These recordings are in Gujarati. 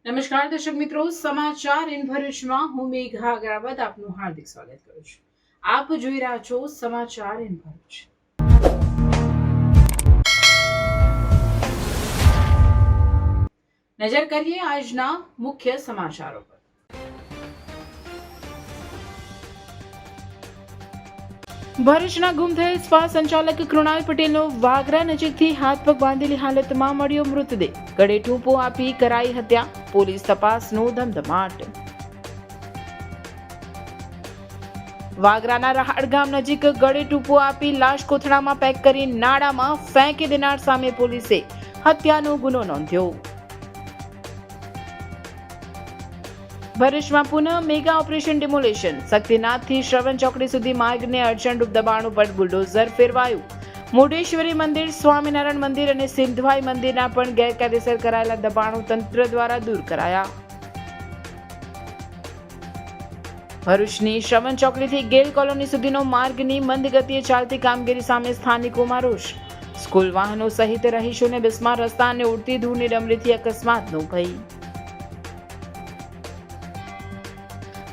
નમસ્કાર દર્શક મિત્રો, સમાચાર ઇન ભરૂચમાં હું મેઘા અગ્રવાલ આપનું હાર્દિક સ્વાગત કરું છું. આપ જોઈ રહ્યા છો સમાચાર ઇન ભરૂચ. નજર કરીએ આજના મુખ્ય સમાચારો પર. ભરૂચના ગુમ થયેલ સ્પા સંચાલક કૃણાલ પટેલનો વાગરા નજીકથી હાથ પગ બાંધેલી હાલતમાં મળ્યો મૃતદેહ. ગળે ટૂંપો આપી કરાઈ હત્યા. પોલીસ તપાસનો ધમધમાટ. વાગરાના રહાડ ગામ નજીક ગળે ટૂંપો આપી લાશ કોથળામાં પેક કરી નાળામાં ફેંકી દેનાર સામે પોલીસે હત્યાનો ગુનો નોંધ્યો. ભરૂચમાં પુનઃ મેગા ઓપરેશન ડિમોલેશન. શક્તિનાથથી શ્રવણ ચોકડી સુધી માર્ગને અડચણરૂપ દબાણ ઉપર બુલડોઝર ફેરવાયું. મુઢેશ્વરી મંદિર, સ્વામિનારાયણ મંદિર અને સિંધવાઈ મંદિરના પણ ગેરકાયદેસર કરાયેલા દબાણો તંત્ર દ્વારા દૂર કરાયા. ભરૂચની શ્રવણ ચોકડીથી ગેલ કોલોની સુધીનો માર્ગની મંદ ગતિએ ચાલતી કામગીરી સામે સ્થાનિકોમાં રોષ. સ્કૂલ વાહનો સહિત રહીશોને બિસ્માર રસ્તા અને ઉડતી ધૂળની ડમરીથી અકસ્માતનો ભય.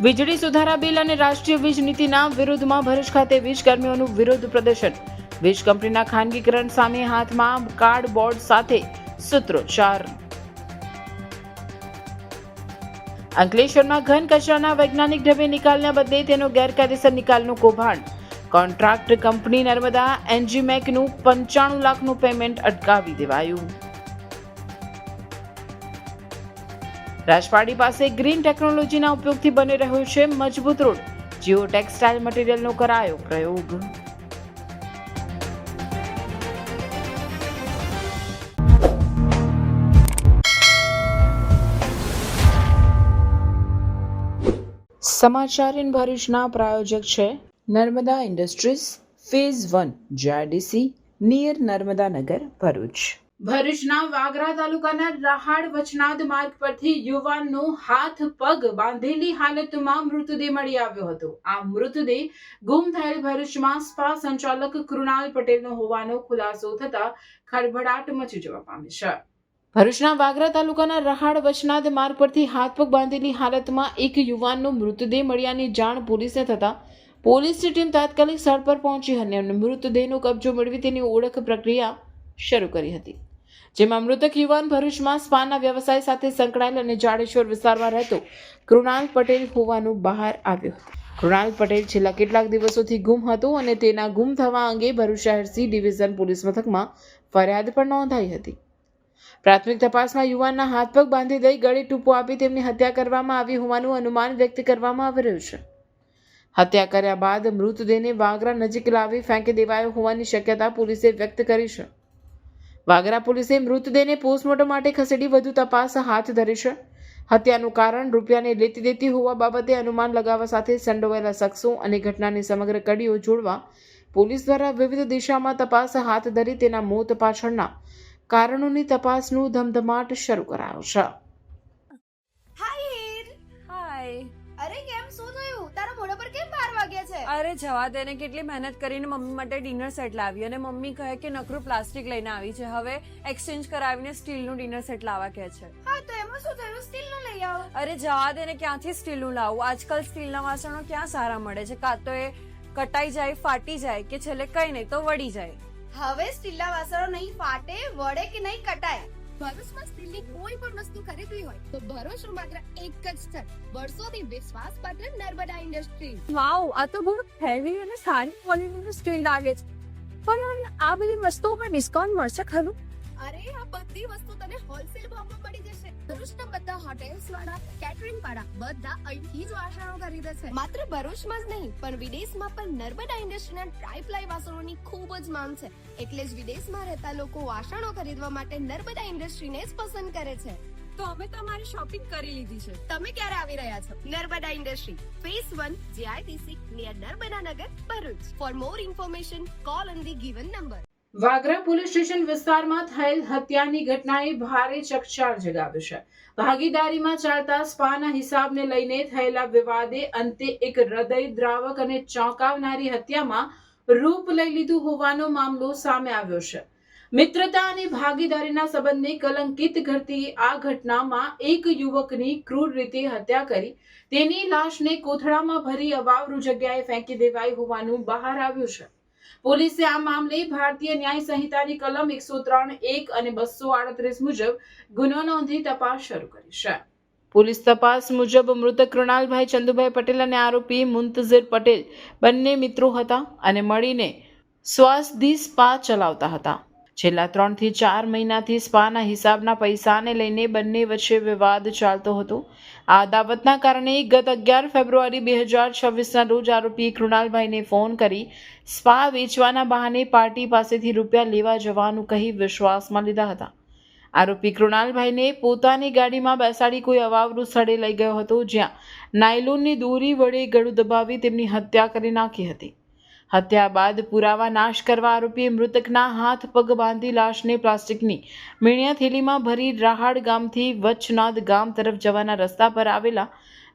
વીજળી સુધારા બિલ અને રાષ્ટ્રીય વીજ નીતિના વિરોધમાં ભરૂચ ખાતે વીજ કર્મીઓનું વિરોધ પ્રદર્શન. વીજ કંપનીના ખાનગીકરણ સામે હાથમાં કાર્ડબોર્ડ સાથે સૂત્રોચ્ચાર. અંકલેશ્વરમાં ઘન કચરાના વૈજ્ઞાનિક ઢબે નિકાલના બદલે તેનો ગેરકાયદેસર નિકાલનું કૌભાંડ. કોન્ટ્રાક્ટ કંપની નર્મદા એન્જીમેકનું 95 લાખનું પેમેન્ટ અટકાવી દેવાયું. રાજપાડી પાસે ગ્રીન ટેકનોલોજીના ઉપયોગથી બની રહ્યો છે મજબૂત રોડ. જીઓ ટેક્સટાઇલ મટીરીયલનો કરાયો પ્રયોગ. સમાચાર ઇન ભરૂચના પ્રાયોજક છે Narmada industries phase 1 GIDC near Narmada Nagar Bharuch. ભરૂચના વાગરા તાલુકાના રહાડ વચનાદ માર્ગ પરથી યુવાનનો હાથ પગ બાંધેલી હાલતમાં મૃતદેહ મળી આવ્યો હતો. આ મૃતદેહ ગુમ થયેલ ભરૂચમાં સ્પા સંચાલક કૃણાલ પટેલનો હોવાનો ખુલાસો થતા ખળભળાટ મચી જવા પામી છે. ભરૂચના વાગરા તાલુકાના રહાડ વચનાદ માર્ગ પરથી હાથ પગ બાંધેલી હાલતમાં એક યુવાનનો મૃતદેહ મળ્યાની જાણ પોલીસને થતા પોલીસની ટીમ તાત્કાલિક સ્થળ પર પહોંચી અને મૃતદેહનો કબજો મેળવી તેની ઓળખ પ્રક્રિયા શરૂ કરી હતી. જેમાં મૃતક યુવાન ભરૂચમાં સ્પાના વ્યવસાય સાથે સંકળાયેલ અને જાડેશ્વર વિસ્તારમાં રહેતો કૃણાલ પટેલ હોવાનું બહાર આવ્યું હતું. કૃણાલ પટેલ છેલ્લા કેટલાક દિવસોથી ગુમ હતો અને તેના ગુમ થવા અંગે ભરૂચ શહેર સી ડિવિઝન પોલીસ મથકમાં ફરિયાદ પણ નોંધાઈ હતી. પ્રાથમિક તપાસમાં યુવાનના હાથ પગ બાંધી દઈ ગળે ટૂંપો આપી તેમની હત્યા કરવામાં આવી હોવાનું અનુમાન વ્યક્ત કરવામાં આવી રહ્યું છે. હત્યા કર્યા બાદ મૃતદેહને વાગરા નજીક લાવી ફેંકી દેવાયો હોવાની શક્યતા પોલીસે વ્યક્ત કરી છે. વાગરા પોલીસે મૃતદેહને પોસ્ટમોર્ટમ માટે ખસેડી વધુ તપાસ હાથ ધરી છે. હત્યાનું કારણ રૂપિયાને લેતી દેતી હોવા બાબતે અનુમાન લગાવવા સાથે સંડોવાયેલા શખ્સો અને ઘટનાની સમગ્ર કડીઓ જોડવા પોલીસ દ્વારા વિવિધ દિશામાં તપાસ હાથ ધરી તેના મોત પાછળના કારણોની તપાસનું ધમધમાટ શરૂ કરાયો છે. અરે કેમ શું થયું? તારા મોઢા પર કેમ 12 વાગ્યા છે? અરે જવા દે ને, કેટલી મહેનત કરીને મમ્મી માટે ડિનર સેટ લાવી અને મમ્મી કહે કે નકરું પ્લાસ્ટિક લઈને આવી છે, હવે એક્સચેન્જ કરાવીને સ્ટીલનું ડિનર સેટ લાવવા કહે છે. હા તો એમાં શું થયું? સ્ટીલનું લઈ આવો. અરે જવા દે ને, ક્યાંથી સ્ટીલનું લાવું? આજકાલ સ્ટીલના વાસણો ક્યાં સારા મળે છે? કાં તો એ કટાઈ જાય, ફાટી જાય કે છેલ્લે કઈ નહીં તો વળી જાય. હવે સ્ટીલના વાસણો નહીં ફાટે, વળે કે નહીં કટાય. ભરૂચમાં સ્ટીલની કોઈ પણ વસ્તુ ખરીદવી હોય તો ભરૂચનું માત્ર એક જ સ્થળ, વર્ષોથી વિશ્વાસપાત્ર નર્મદા ઇન્ડસ્ટ્રીઝ. વાવ, આ તો બહુ હેવી અને સારી ક્વોલિટીનું સ્ટીલ લાગે છે. પણ આ બધી વસ્તુઓ પર ડિસ્કાઉન્ટ મળશે ખરું? અરે આ બધી વસ્તુ તને હોલસેલ ભાવમાં મળી જશે. ભરૂચના બધા હોટેલ્સ વાળા, કેટરિંગ વાળા બધા અહીંથી જ વાસણો ખરીદે છે. માત્ર ભરૂચમાં જ નહીં પણ વિદેશમાં પણ નર્મદા ઇન્ડસ્ટ્રીના ટ્રાય-પ્લાય વાસણોની ખૂબ જ માંગ છે. એટલે જ વિદેશમાં રહેતા લોકો વાસણો ખરીદવા માટે નર્મદા ઇન્ડસ્ટ્રીને જ પસંદ કરે છે. તો અમે તમારી શોપિંગ કરી લીધી છે. તમે ક્યારે આવી રહ્યા છો? Narmada industry phase 1 GIDC near Narmada Nagar Bharuch. For more information call on the given number. Vagra police station વિસ્તારમાં થયેલ હત્યાની ઘટનાએ ભારે ચકચાર જગાવ્યો છે. ભાગીદારીમાં ચાલતા સ્પાના હિસાબને લઈને થયેલા વિવાદે અંતે એક હૃદયદ્રાવક અને ચોંકાવનારી હત્યામાં રૂપ લઈ લીધું હોવાનો મામલો સામે આવ્યો છે. મિત્રતા અને ભાગીદારીના સંબંધને કલંકિત કરતી આ ઘટનામાં એક યુવકની ક્રૂર રીતે હત્યા કરી તેની લાશને કોથળામાં ભરી અવાવરૂ જગ્યાએ ફેંકી દેવાઈ હોવાનું બહાર આવ્યું છે. પોલીસે આ મામલે ભારતીય ન્યાય સંહિતાની કલમ 103(1) અને 238 મુજબ ગુનો નોંધી તપાસ શરૂ કરી છે. પોલીસ તપાસ મુજબ મૃતક કૃણાલભાઈ ચંદુભાઈ પટેલ અને આરોપી મુંતઝિર પટેલ બંને મિત્રો હતા અને મળીને સ્વાસદી સ્પા ચલાવતા હતા. છેલ્લા 3 થી 4 મહિનાથી સ્પાના હિસાબના પૈસાને લઈને બંને વચ્ચે વિવાદ ચાલતો હતો. આ અદાવતના કારણે ગત 11 ફેબ્રુઆરી 2026ના રોજ આરોપીએ કૃણાલભાઈને ફોન કરી સ્પા વેચવાના બહાને પાર્ટી પાસેથી રૂપિયા લેવા જવાનું કહી વિશ્વાસમાં લીધા હતા. આરોપી કૃણાલભાઈને પોતાની ગાડીમાં બેસાડી કોઈ અવાવરૂ સ્થળે લઈ ગયો હતો, જ્યાં નાયલોનની દોરી વડે ગળું દબાવી તેમની હત્યા કરી નાખી હતી. હત્યા બાદ પુરાવા નાશ કરવા આરોપીએ મૃતકના હાથ પગ બાંધી લાશને પ્લાસ્ટિકની મીણિયા થેલીમાં ભરી રાહાડ ગામથી વચનાદ ગામ તરફ જવાના રસ્તા પર આવેલા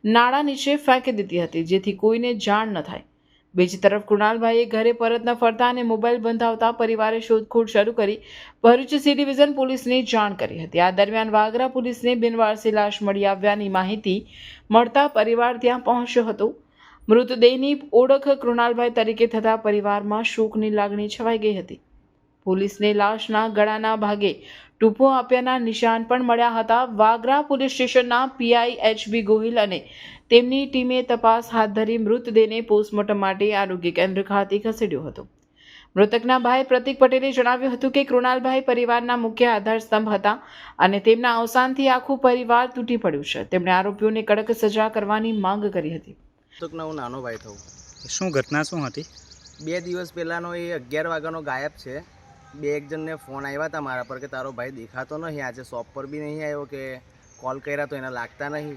નાળા નીચે ફેંકી દીધી હતી, જેથી કોઈને જાણ ન થાય. બીજી તરફ કૃણાલભાઈએ ઘરે પરત ન ફરતા અને મોબાઈલ બંધ આવતા પરિવારે શોધખોળ શરૂ કરી ભરૂચ સી ડિવિઝન પોલીસને જાણ કરી હતી. આ દરમિયાન વાગરા પોલીસને બિનવારસી લાશ મળી આવ્યાની માહિતી મળતા પરિવાર ત્યાં પહોંચ્યો હતો. મૃતદેહની ઓળખ કૃણાલભાઈ તરીકે થતા પરિવારમાં શોકની લાગણી છવાઈ ગઈ હતી. પોલીસને લાશના ગળાના ભાગે ટૂંપો આપ્યાના નિશાન પણ મળ્યા હતા. વાગરા પોલીસ સ્ટેશનના પીઆઈ એચબી ગોહિલ અને તેમની ટીમે તપાસ હાથ ધરી મૃતદેહને પોસ્ટમોર્ટમ માટે આરોગ્ય કેન્દ્ર ખાતે ખસેડ્યો હતો. મૃતકના ભાઈ પ્રતિક પટેલે જણાવ્યું હતું કે કૃણાલભાઈ પરિવારના મુખ્ય આધારસ્તંભ હતા અને તેમના અવસાનથી આખું પરિવાર તૂટી પડ્યું છે. તેમણે આરોપીઓને કડક સજા કરવાની માંગ કરી હતી. મૃતકનો હું નાનો ભાઈ થઉં. શું ઘટના શું હતી? 2 દિવસ પહેલાંનો એ 11 વાગ્યાનો ગાયબ છે. એક જણને ફોન આવ્યા હતા મારા પર કે તારો ભાઈ દેખાતો નહીં, આજે શોપ પર બી નહીં આવ્યો, કે કોલ કર્યા તો એના લાગતા નહીં.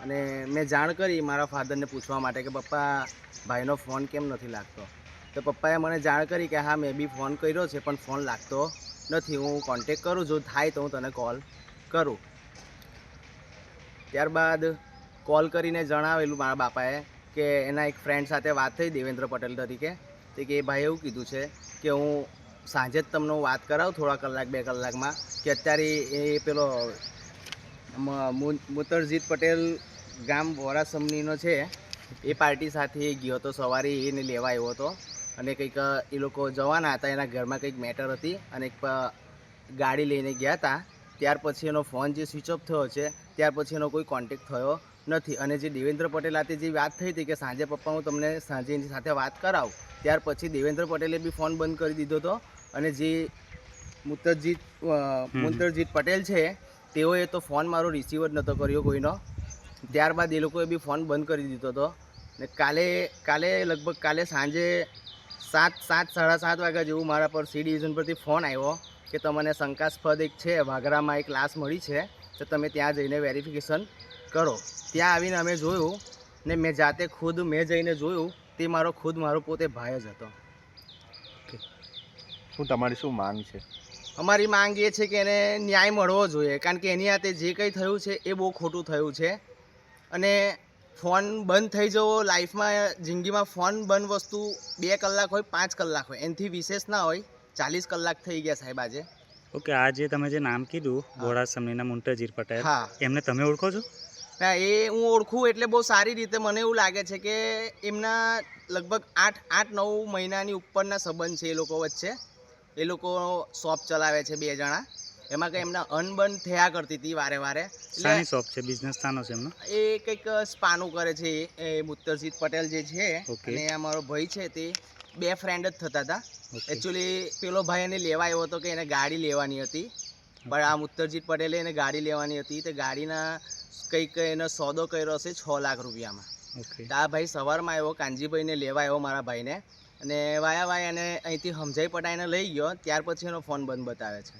અને મેં જાણ કરી મારા ફાધરને પૂછવા માટે કે પપ્પા ભાઈનો ફોન કેમ નથી લાગતો. તો પપ્પાએ મને જાણ કરી કે હા મેં બી ફોન કર્યો છે પણ ફોન લાગતો નથી, હું કોન્ટેક કરું, જો થાય તો હું તને કોલ કરું. ત્યારબાદ કોલ કરીને જણાવેલું મારા બાપાએ કે એના એક ફ્રેન્ડ સાથે વાત થઈ દેવેન્દ્ર પટેલ તરીકે, તો કે એ ભાઈએ એવું કીધું છે કે હું સાંજે જ તમને વાત કરાવું થોડા કલાક 2 કલાકમાં, કે અત્યારે એ પેલો મુતરજીત પટેલ ગામ વોરાસમનીનો છે એ પાર્ટી સાથે ગયો હતો. સવારે એને લેવા આવ્યો હતો અને કંઈક એ લોકો જવાના હતા, એના ઘરમાં કંઈક મેટર હતી અને એક ગાડી લઈને ગયા હતા. ત્યાર પછી એનો ફોન જે સ્વિચ ઓફ થયો છે, ત્યાર પછી એનો કોઈ કોન્ટેક્ટ થયો નથી. અને જે દેવેન્દ્ર પટેલ સાથે જે વાત થઈ હતી કે સાંજે પપ્પા હું તમને સાંજે એની સાથે વાત કરાવું, ત્યાર પછી દેવેન્દ્ર પટેલે બી ફોન બંધ કરી દીધો હતો. અને જે મુંતરજીત પટેલ છે તેઓએ તો ફોન મારો રિસીવ જ નહોતો કર્યો કોઈનો. ત્યારબાદ એ લોકોએ બી ફોન બંધ કરી દીધો હતો. ને કાલે સાંજે 7:30 વાગ્યા જેવું મારા પર સી ડિવિઝન પરથી ફોન આવ્યો કે તમને શંકાસ્પદ એક છે વાગરામાં એક લાશ મળી છે, તો તમે ત્યાં જઈને વેરિફિકેશન કરો. ત્યાં આવીને અમે જોયું ને મેં જાતે મેં જઈને જોયું, તે મારો પોતે ભાઈ જ હતો. શું તમારી શું માંગ છે? અમારી માંગ એ છે કે એને ન્યાય મળવો જોઈએ, કારણ કે એની હાથે જે કંઈ થયું છે એ બહુ ખોટું થયું છે. અને ફોન બંધ થઈ જવો લાઈફમાં, જિંદગીમાં ફોન બંધ વસ્તુ 2 કલાક હોય 5 કલાક હોય, એનાથી વિશેષ ના હોય. 40 કલાક થઈ ગયા સાહેબ આજે. ઓકે, આ જે તમે જે નામ કીધું વોરાસમનીના મુંતરજીત પટેલ, હા, એમને તમે ઓળખો છો? ના, એ હું ઓળખું એટલે બહુ સારી રીતે. મને એવું લાગે છે કે એમના લગભગ 8-9 મહિનાની ઉપરના સંબંધ છે એ લોકો વચ્ચે. એ લોકો શોપ ચલાવે છે 2 જણા, એમાં કંઈ એમના અનબન થયા કરતી હતી વારે વારે. શાની શોપ છે? બિઝનેસ સ્થાનો છે એમનો? એ કંઈક સ્પાનું કરે છે એ મુત્તરજીત પટેલ જે છે. અને આ મારો ભાઈ છે તે 2 ફ્રેન્ડ જ થતા હતા. એકચ્યુઅલી પેલો ભાઈ એને લેવા આવ્યો હતો કે એને ગાડી લેવાની હતી, પણ આ મુત્તરજીત પટેલે એને ગાડી લેવાની હતી. તે ગાડીના કંઈક એનો સોદો કર્યો હશે 6 લાખ રૂપિયામાં. તો આ ભાઈ સવારમાં આવ્યો, કાનજીભાઈને લેવા આવ્યો મારા ભાઈને, અને વાયા એને અહીંથી સમજાઈ પટાઈને લઈ ગયો. ત્યાર પછી એનો ફોન બંધ બતાવે છે.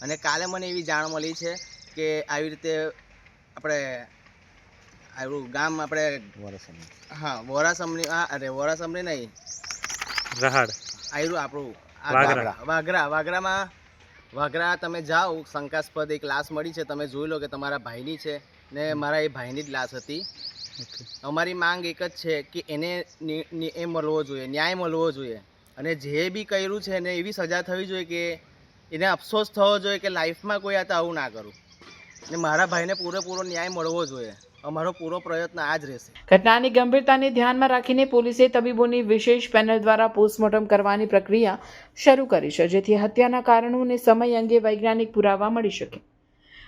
અને કાલે મને એવી જાણ મળી છે કે આવી રીતે આપણે આવ્યું ગામ આપણે વોરાસમની નહીં, રહાડ આવ્યું આપણું વાગરા તમે જાઓ, શંકાસ્પદ એક લાશ મળી છે, તમે જોઈ લો કે તમારા ભાઈની છે ને મારા એ ભાઈની જ લાશ હતી. અમારી માંગ એક જ છે કે એને એ મળવો જોઈએ, ન્યાય મળવો જોઈએ. અને જે બી કર્યું છે એને એવી સજા થવી જોઈએ કે એને અફસોસ થવો જોઈએ કે લાઈફમાં કોઈ આ તો આવું ના કરું ને મારા ભાઈને પૂરેપૂરો ન્યાય મળવો જોઈએ. અમારો પૂરો પ્રયત્ન આ જ રહેશે. ઘટનાની ગંભીરતાને ધ્યાનમાં રાખીને પોલીસે તબીબોની વિશેષ પેનલ દ્વારા પોસ્ટમોર્ટમ કરવાની પ્રક્રિયા શરૂ કરી છે, જેથી હત્યાના કારણો અને સમય અંગે વૈજ્ઞાનિક પુરાવા મળી શકે.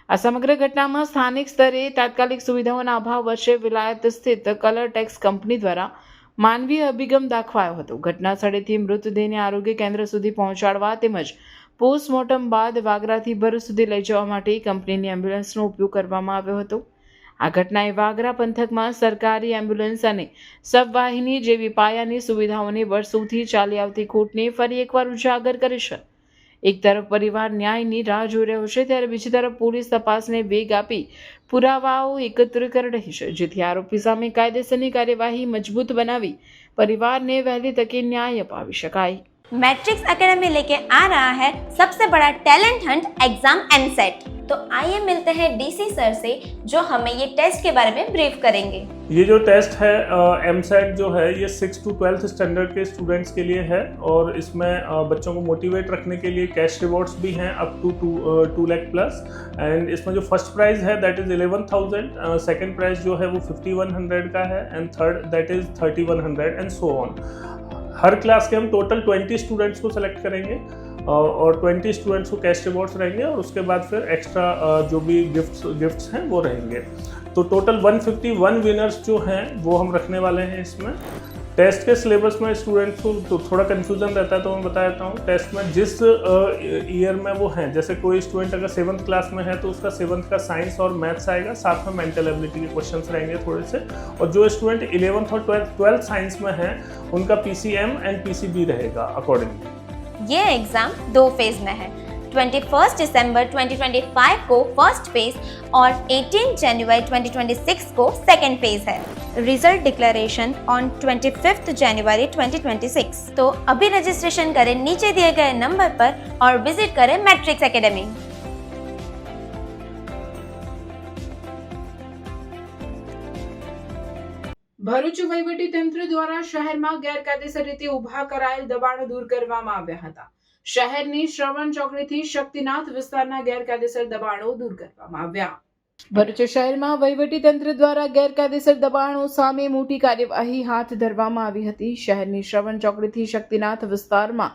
આ સમગ્ર ઘટનામાં સ્થાનિક સ્તરે તાત્કાલિક સુવિધાઓના અભાવ વચ્ચે વિલાયત સ્થિત કલર ટેક્સ કંપની દ્વારા માનવીય અભિગમ દાખવાયો હતો. ઘટના સ્થળેથી મૃતદેહને આરોગ્ય કેન્દ્ર સુધી પહોંચાડવા તેમજ પોસ્ટમોર્ટમ બાદ વાગરાથી ભરૂચ સુધી લઈ જવા માટે કંપનીની એમ્બ્યુલન્સનો ઉપયોગ કરવામાં આવ્યો હતો. આ ઘટનાએ વાગરા પંથકમાં સરકારી એમ્બ્યુલન્સ અને સબવાહિની જેવી પાયાની સુવિધાઓની વર્ષોથી ચાલી આવતી ખોટને ફરી એકવાર ઉજાગર કરી છે. એક તરફ પરિવાર ન્યાયની રાહ જોઈ રહ્યો છે, ત્યારે બીજી તરફ પોલીસ તપાસને વેગ આપી પુરાવાઓ એકત્ર કરી રહી છે, જેથી આરોપી સામે કાયદેસરની કાર્યવાહી મજબૂત બનાવી પરિવારને વહેલી તકે ન્યાય અપાવી શકાય. मैट्रिक्स एकेडमी लेके आ रहा है सबसे बड़ा टैलेंट हंट एग्जाम एमसेट। तो आइए मिलते हैं डीसी सर से जो हमें ये टेस्ट के बारे में ब्रीफ करेंगे। ये जो टेस्ट है एमसेट जो है ये 6 to 12th स्टैंडर्ड के स्टूडेंट्स के लिए है और इसमें बच्चों को मोटिवेट रखने के लिए कैश रिवॉर्ड्स भी हैं up to 2 lakh plus. And इसमें जो फर्स्ट प्राइज़ है दैट इज़ 11,000, सेकेंड प्राइज़ जो है वो 5,100 का है and third that is 3,100 and so on. हर क्लास के हम टोटल 20 स्टूडेंट्स को सेलेक्ट करेंगे और 20 स्टूडेंट्स को कैश रिवॉर्ड्स रहेंगे और उसके बाद फिर एक्स्ट्रा जो भी गिफ्ट्स हैं वो रहेंगे। तो टोटल 151 विनर्स जो हैं वो हम रखने वाले हैं इसमें। टेस्ट के सिलेबस में स्टूडेंट्स को तो थोड़ा कन्फ्यूज़न रहता है, तो मैं बता देता हूँ। टेस्ट में जिस ईयर में वो हैं, जैसे कोई स्टूडेंट अगर 7th क्लास में है तो उसका 7th का साइंस और मैथ्स आएगा, साथ में मेंटल एबिलिटी के क्वेश्चंस रहेंगे थोड़े से। और जो स्टूडेंट 11th और 12th साइंस में हैं उनका PCM एंड PCB रहेगा अकॉर्डिंगली। ये एग्जाम 2 फेज में है। 21 दिसंबर 2025 को फर्स्ट फेज और 18 जनवरी 2026 को सेकेंड फेज है। रिजल्ट डिक्लेरेशन ऑन 25 जनवरी 2026। तो अभी रजिस्ट्रेशन करें नीचे दिए गए नंबर पर और विजिट करें मैट्रिक्स एकेडमी। ભરૂચ વહીવટીતંત્ર દ્વારા શહેરમાં ગેરકાયદેસર રીતે ઊભા કરાયેલ દબાણો દૂર કરવામાં આવ્યા હતા. શહેરની શ્રવણ ચોકડીથી શક્તિનાથ વિસ્તારના ગેરકાયદેસર દબાણો દૂર કરવામાં આવ્યા. ભરૂચ શહેરમાં વહીવટીતંત્ર દ્વારા ગેરકાયદેસર દબાણો સામે મોટી કાર્યવાહી હાથ ધરવામાં આવી હતી. શહેરની શ્રવણ ચોકડીથી શક્તિનાથ વિસ્તારમાં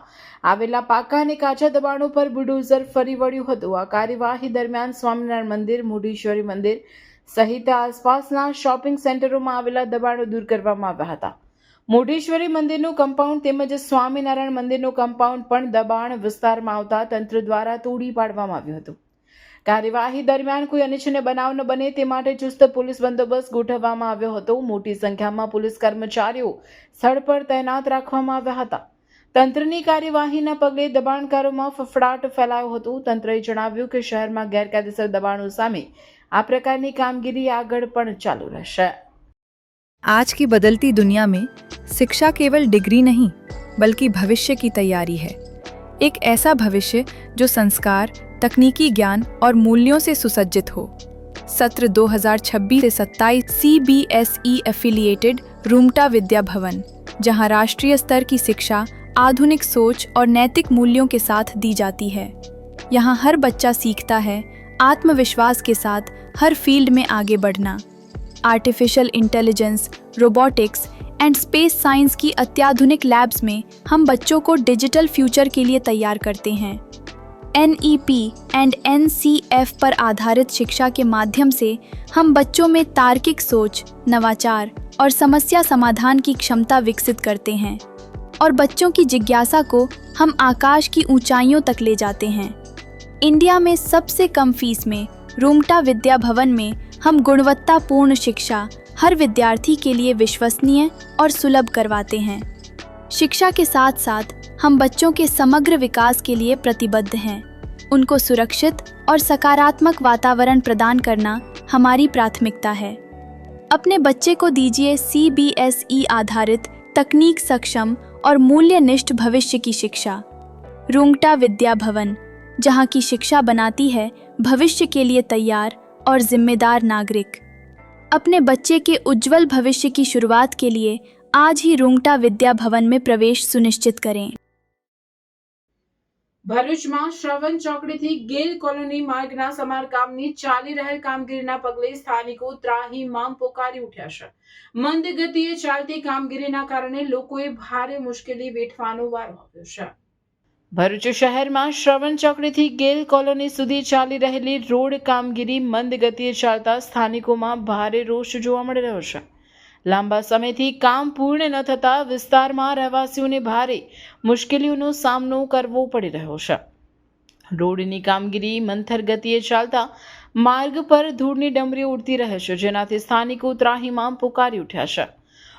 આવેલા પાકા અને કાચા દબાણો પર બુલડોઝર ફરી વળ્યું હતું. આ કાર્યવાહી દરમિયાન સ્વામિનારાયણ મંદિર, મુઢેશ્વરી મંદિર સહિત આસપાસના શોપિંગ સેન્ટરોમાં આવેલા દબાણો દૂર કરવામાં આવ્યા હતા. મુઢેશ્વરી મંદિરનું કમ્પાઉન્ડ તેમજ સ્વામિનારાયણ મંદિરનું કમ્પાઉન્ડ પણ દબાણ વિસ્તારમાં આવતા તંત્ર દ્વારા તોડી પાડવામાં આવ્યું હતું. કાર્યવાહી દરમિયાન કોઈ અનિચ્છનીય બનાવ ન બને તે માટે ચુસ્ત પોલીસ બંદોબસ્ત ગોઠવવામાં આવ્યો હતો. મોટી સંખ્યામાં પોલીસ કર્મચારીઓ સ્થળ પર તૈનાત રાખવામાં આવ્યા હતા. તંત્રની કાર્યવાહીના પગલે દબાણકારોમાં ફફડાટ ફેલાયો હતો. તંત્રએ જણાવ્યું કે શહેરમાં ગેરકાયદેસર દબાણો સામે આ પ્રકારની કામગીરી આગળ પણ ચાલુ રહેશે. आज की बदलती दुनिया में शिक्षा केवल डिग्री नहीं बल्कि भविष्य की तैयारी है। एक ऐसा भविष्य जो संस्कार, तकनीकी ज्ञान और मूल्यों से सुसज्जित हो। सत्र 2026 से 27 CBSE एफिलिएटेड रूमटा विद्या भवन, जहां राष्ट्रीय स्तर की शिक्षा आधुनिक सोच और नैतिक मूल्यों के साथ दी जाती है। यहाँ हर बच्चा सीखता है आत्मविश्वास के साथ हर फील्ड में आगे बढ़ना। Artificial intelligence, robotics and space science की अत्याधुनिक लैब्स में हम बच्चों को डिजिटल फ्यूचर के लिए तैयार करते हैं। NEP एंड NCF पर आधारित शिक्षा के माध्यम से हम बच्चों में तार्किक सोच, नवाचार और समस्या समाधान की क्षमता विकसित करते हैं और बच्चों की जिज्ञासा को हम आकाश की ऊंचाइयों तक ले जाते हैं। इंडिया में सबसे कम फीस में रूमटा विद्या भवन में हम गुणवत्तापूर्ण शिक्षा हर विद्यार्थी के लिए विश्वसनीय और सुलभ करवाते हैं। शिक्षा के साथ साथ हम बच्चों के समग्र विकास के लिए प्रतिबद्ध हैं। उनको सुरक्षित और सकारात्मक वातावरण प्रदान करना हमारी प्राथमिकता है। अपने बच्चे को दीजिए CBSE आधारित तकनीक सक्षम और मूल्यनिष्ठ भविष्य की शिक्षा। रूमटा विद्या भवन, जहाँ की शिक्षा बनाती है भविष्य के लिए तैयार और जिम्मेदार नागरिक। अपने बच्चे के उज्जवल भविष्य की शुरुआत के लिए आज ही रूमटा विद्या भवन में प्रवेश सुनिश्चित करें। ભરૂચમાં શ્રવણ ચોકડીથી ગેલ કોલોની માર્ગના સમારકામની ચાલી રહેલ કામગીરીના પગલે સ્થાનિકો ત્રાહિમામ પોકારી ઉઠ્યા છે. મંદ ગતિએ ચાલતી કામગીરીના કારણે લોકોએ ભારે મુશ્કેલી વેઠવાનો વારો આવ્યો છે. ભરૂચ શહેરમાં શ્રવણ ચોકડીથી ગેલ કોલોની સુધી ચાલી રહેલી રોડ કામગીરી મંદ ગતિએ ચાલતા સ્થાનિકોમાં ભારે રોષ જોવા મળી રહ્યો છે. લાંબા સમયથી કામ પૂર્ણ ન થતા વિસ્તારમાં રહેવાસીઓને ભારે મુશ્કેલીઓનો સામનો કરવો પડી રહ્યો છે. રોડની કામગીરી મંથર ગતિએ ચાલતા માર્ગ પર ધૂળની ડમરીઓ ઉડતી રહે છે, જેનાથી સ્થાનિકો ત્રાહિમામ પુકારી ઉઠ્યા છે.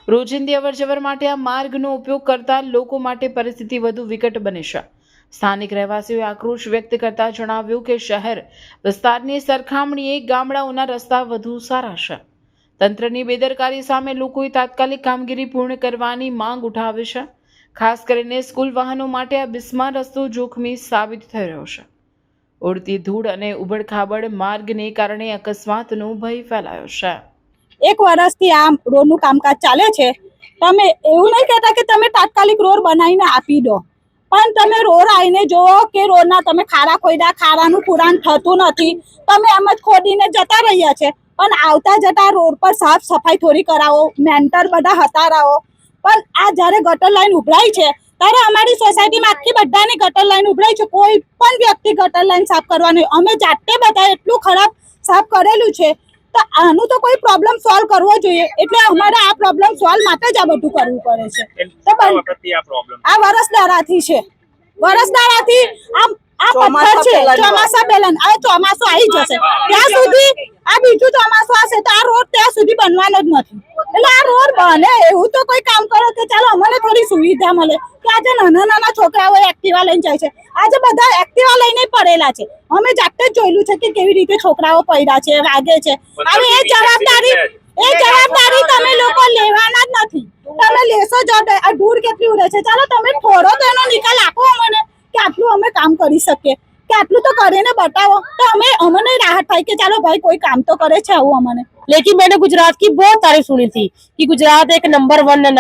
રોજિંદી અવરજવર માટે આ માર્ગનો ઉપયોગ કરતા લોકો માટે પરિસ્થિતિ વધુ વિકટ બની છે. સ્થાનિક રહેવાસીઓએ આક્રોશ વ્યક્ત કરતા જણાવ્યું કે શહેર વિસ્તારની સરખામણીએ ગામડાઓના રસ્તા વધુ સારા છે. તંત્રની બેદરકારી સામે લોકોએ તાત્કાલિક કામગીરી પૂર્ણ કરવાની માંગ ઉઠાવી છે. ખાસ કરીને સ્કૂલ વાહનો માટે આ બિસ્માર રસ્તો જોખમી સાબિત થઈ રહ્યો છે. ઉડતી ધૂળ અને ઉબડખાબડ માર્ગને કારણે અકસ્માતનો ભય ફેલાયો છે. એક વર્ષથી આ રોડનું કામકાજ ચાલે છે. તમે એવું નહીં કહેતા કે તમે તાત્કાલિક રોડ બનાવીને આપી દો, પણ તમે રોડ આવીને જોવો કે રોડના તમે ખાડા ખોદ્યા, ખાડાનું પુરાણ થતું નથી. તમે એમ જ ખોદીને જતા રહ્યા છે, પણ આવતા જતા રોડ પર સાફ સફાઈ થોડી કરાવો, મેન્ટર બધા હટારાવો. પણ આ જ્યારે ગટર લાઈન ઉભરાઈ છે ત્યારે અમારી સોસાયટીમાં આખી બધાની ગટર લાઈન ઉભરાઈ છે. કોઈ પણ વ્યક્તિ ગટર લાઈન સાફ કરવાની, અમે જાતે બધા એટલું ખરાબ સાફ કરેલું છે. તો આનું તો કોઈ પ્રોબ્લેમ સોલ્વ કરવો જોઈએ. એટલે અમારે આ પ્રોબ્લેમ સોલ્વ માટે જ આ બધું કરવું પડે છે. તો આ વરસદારાથી છે, વરસદારાથી આ પથ્થર છે. ચોમાસા પહેલા આ ચોમાસું આવી જશે ત્યાં સુધી, આ બીજું ચોમાસું આવશે તો આ રોડ ત્યાં સુધી બનવાનો જ નથી. એટલે આ રોડ બને એવું તો કોઈ કામ કરો કે ચાલો અમને થોડી સુવિધા મળે. કે આજે નાના નાના છોકરાઓ એક્ટિવા લઈને જાય છે, આજે બધા એક્ટિવા લઈને પડેલા છે. અમે જાતે જ જોયેલું છે કે કેવી રીતે છોકરાઓ પડ્યા છે, વાગે છે. હવે એ જવાબદારી તમે લોકો લેવાના જ નથી. તમે લેશો જ, આ ધૂળ કેટલી ઉડે છે. ચાલો તમે થોડો તો એનો નિકાલ આપો અમને કે આટલું અમે કામ કરી શકીએ, કે આટલું તો કરીને બતાવો તો અમને રાહત થાય કે ચાલો ભાઈ કોઈ કામ તો કરે છે આવું અમને. लेकिन मैंने गुजरात की बहुत तारीफ सुनी थी कि गुजरात एक नंबर वन है.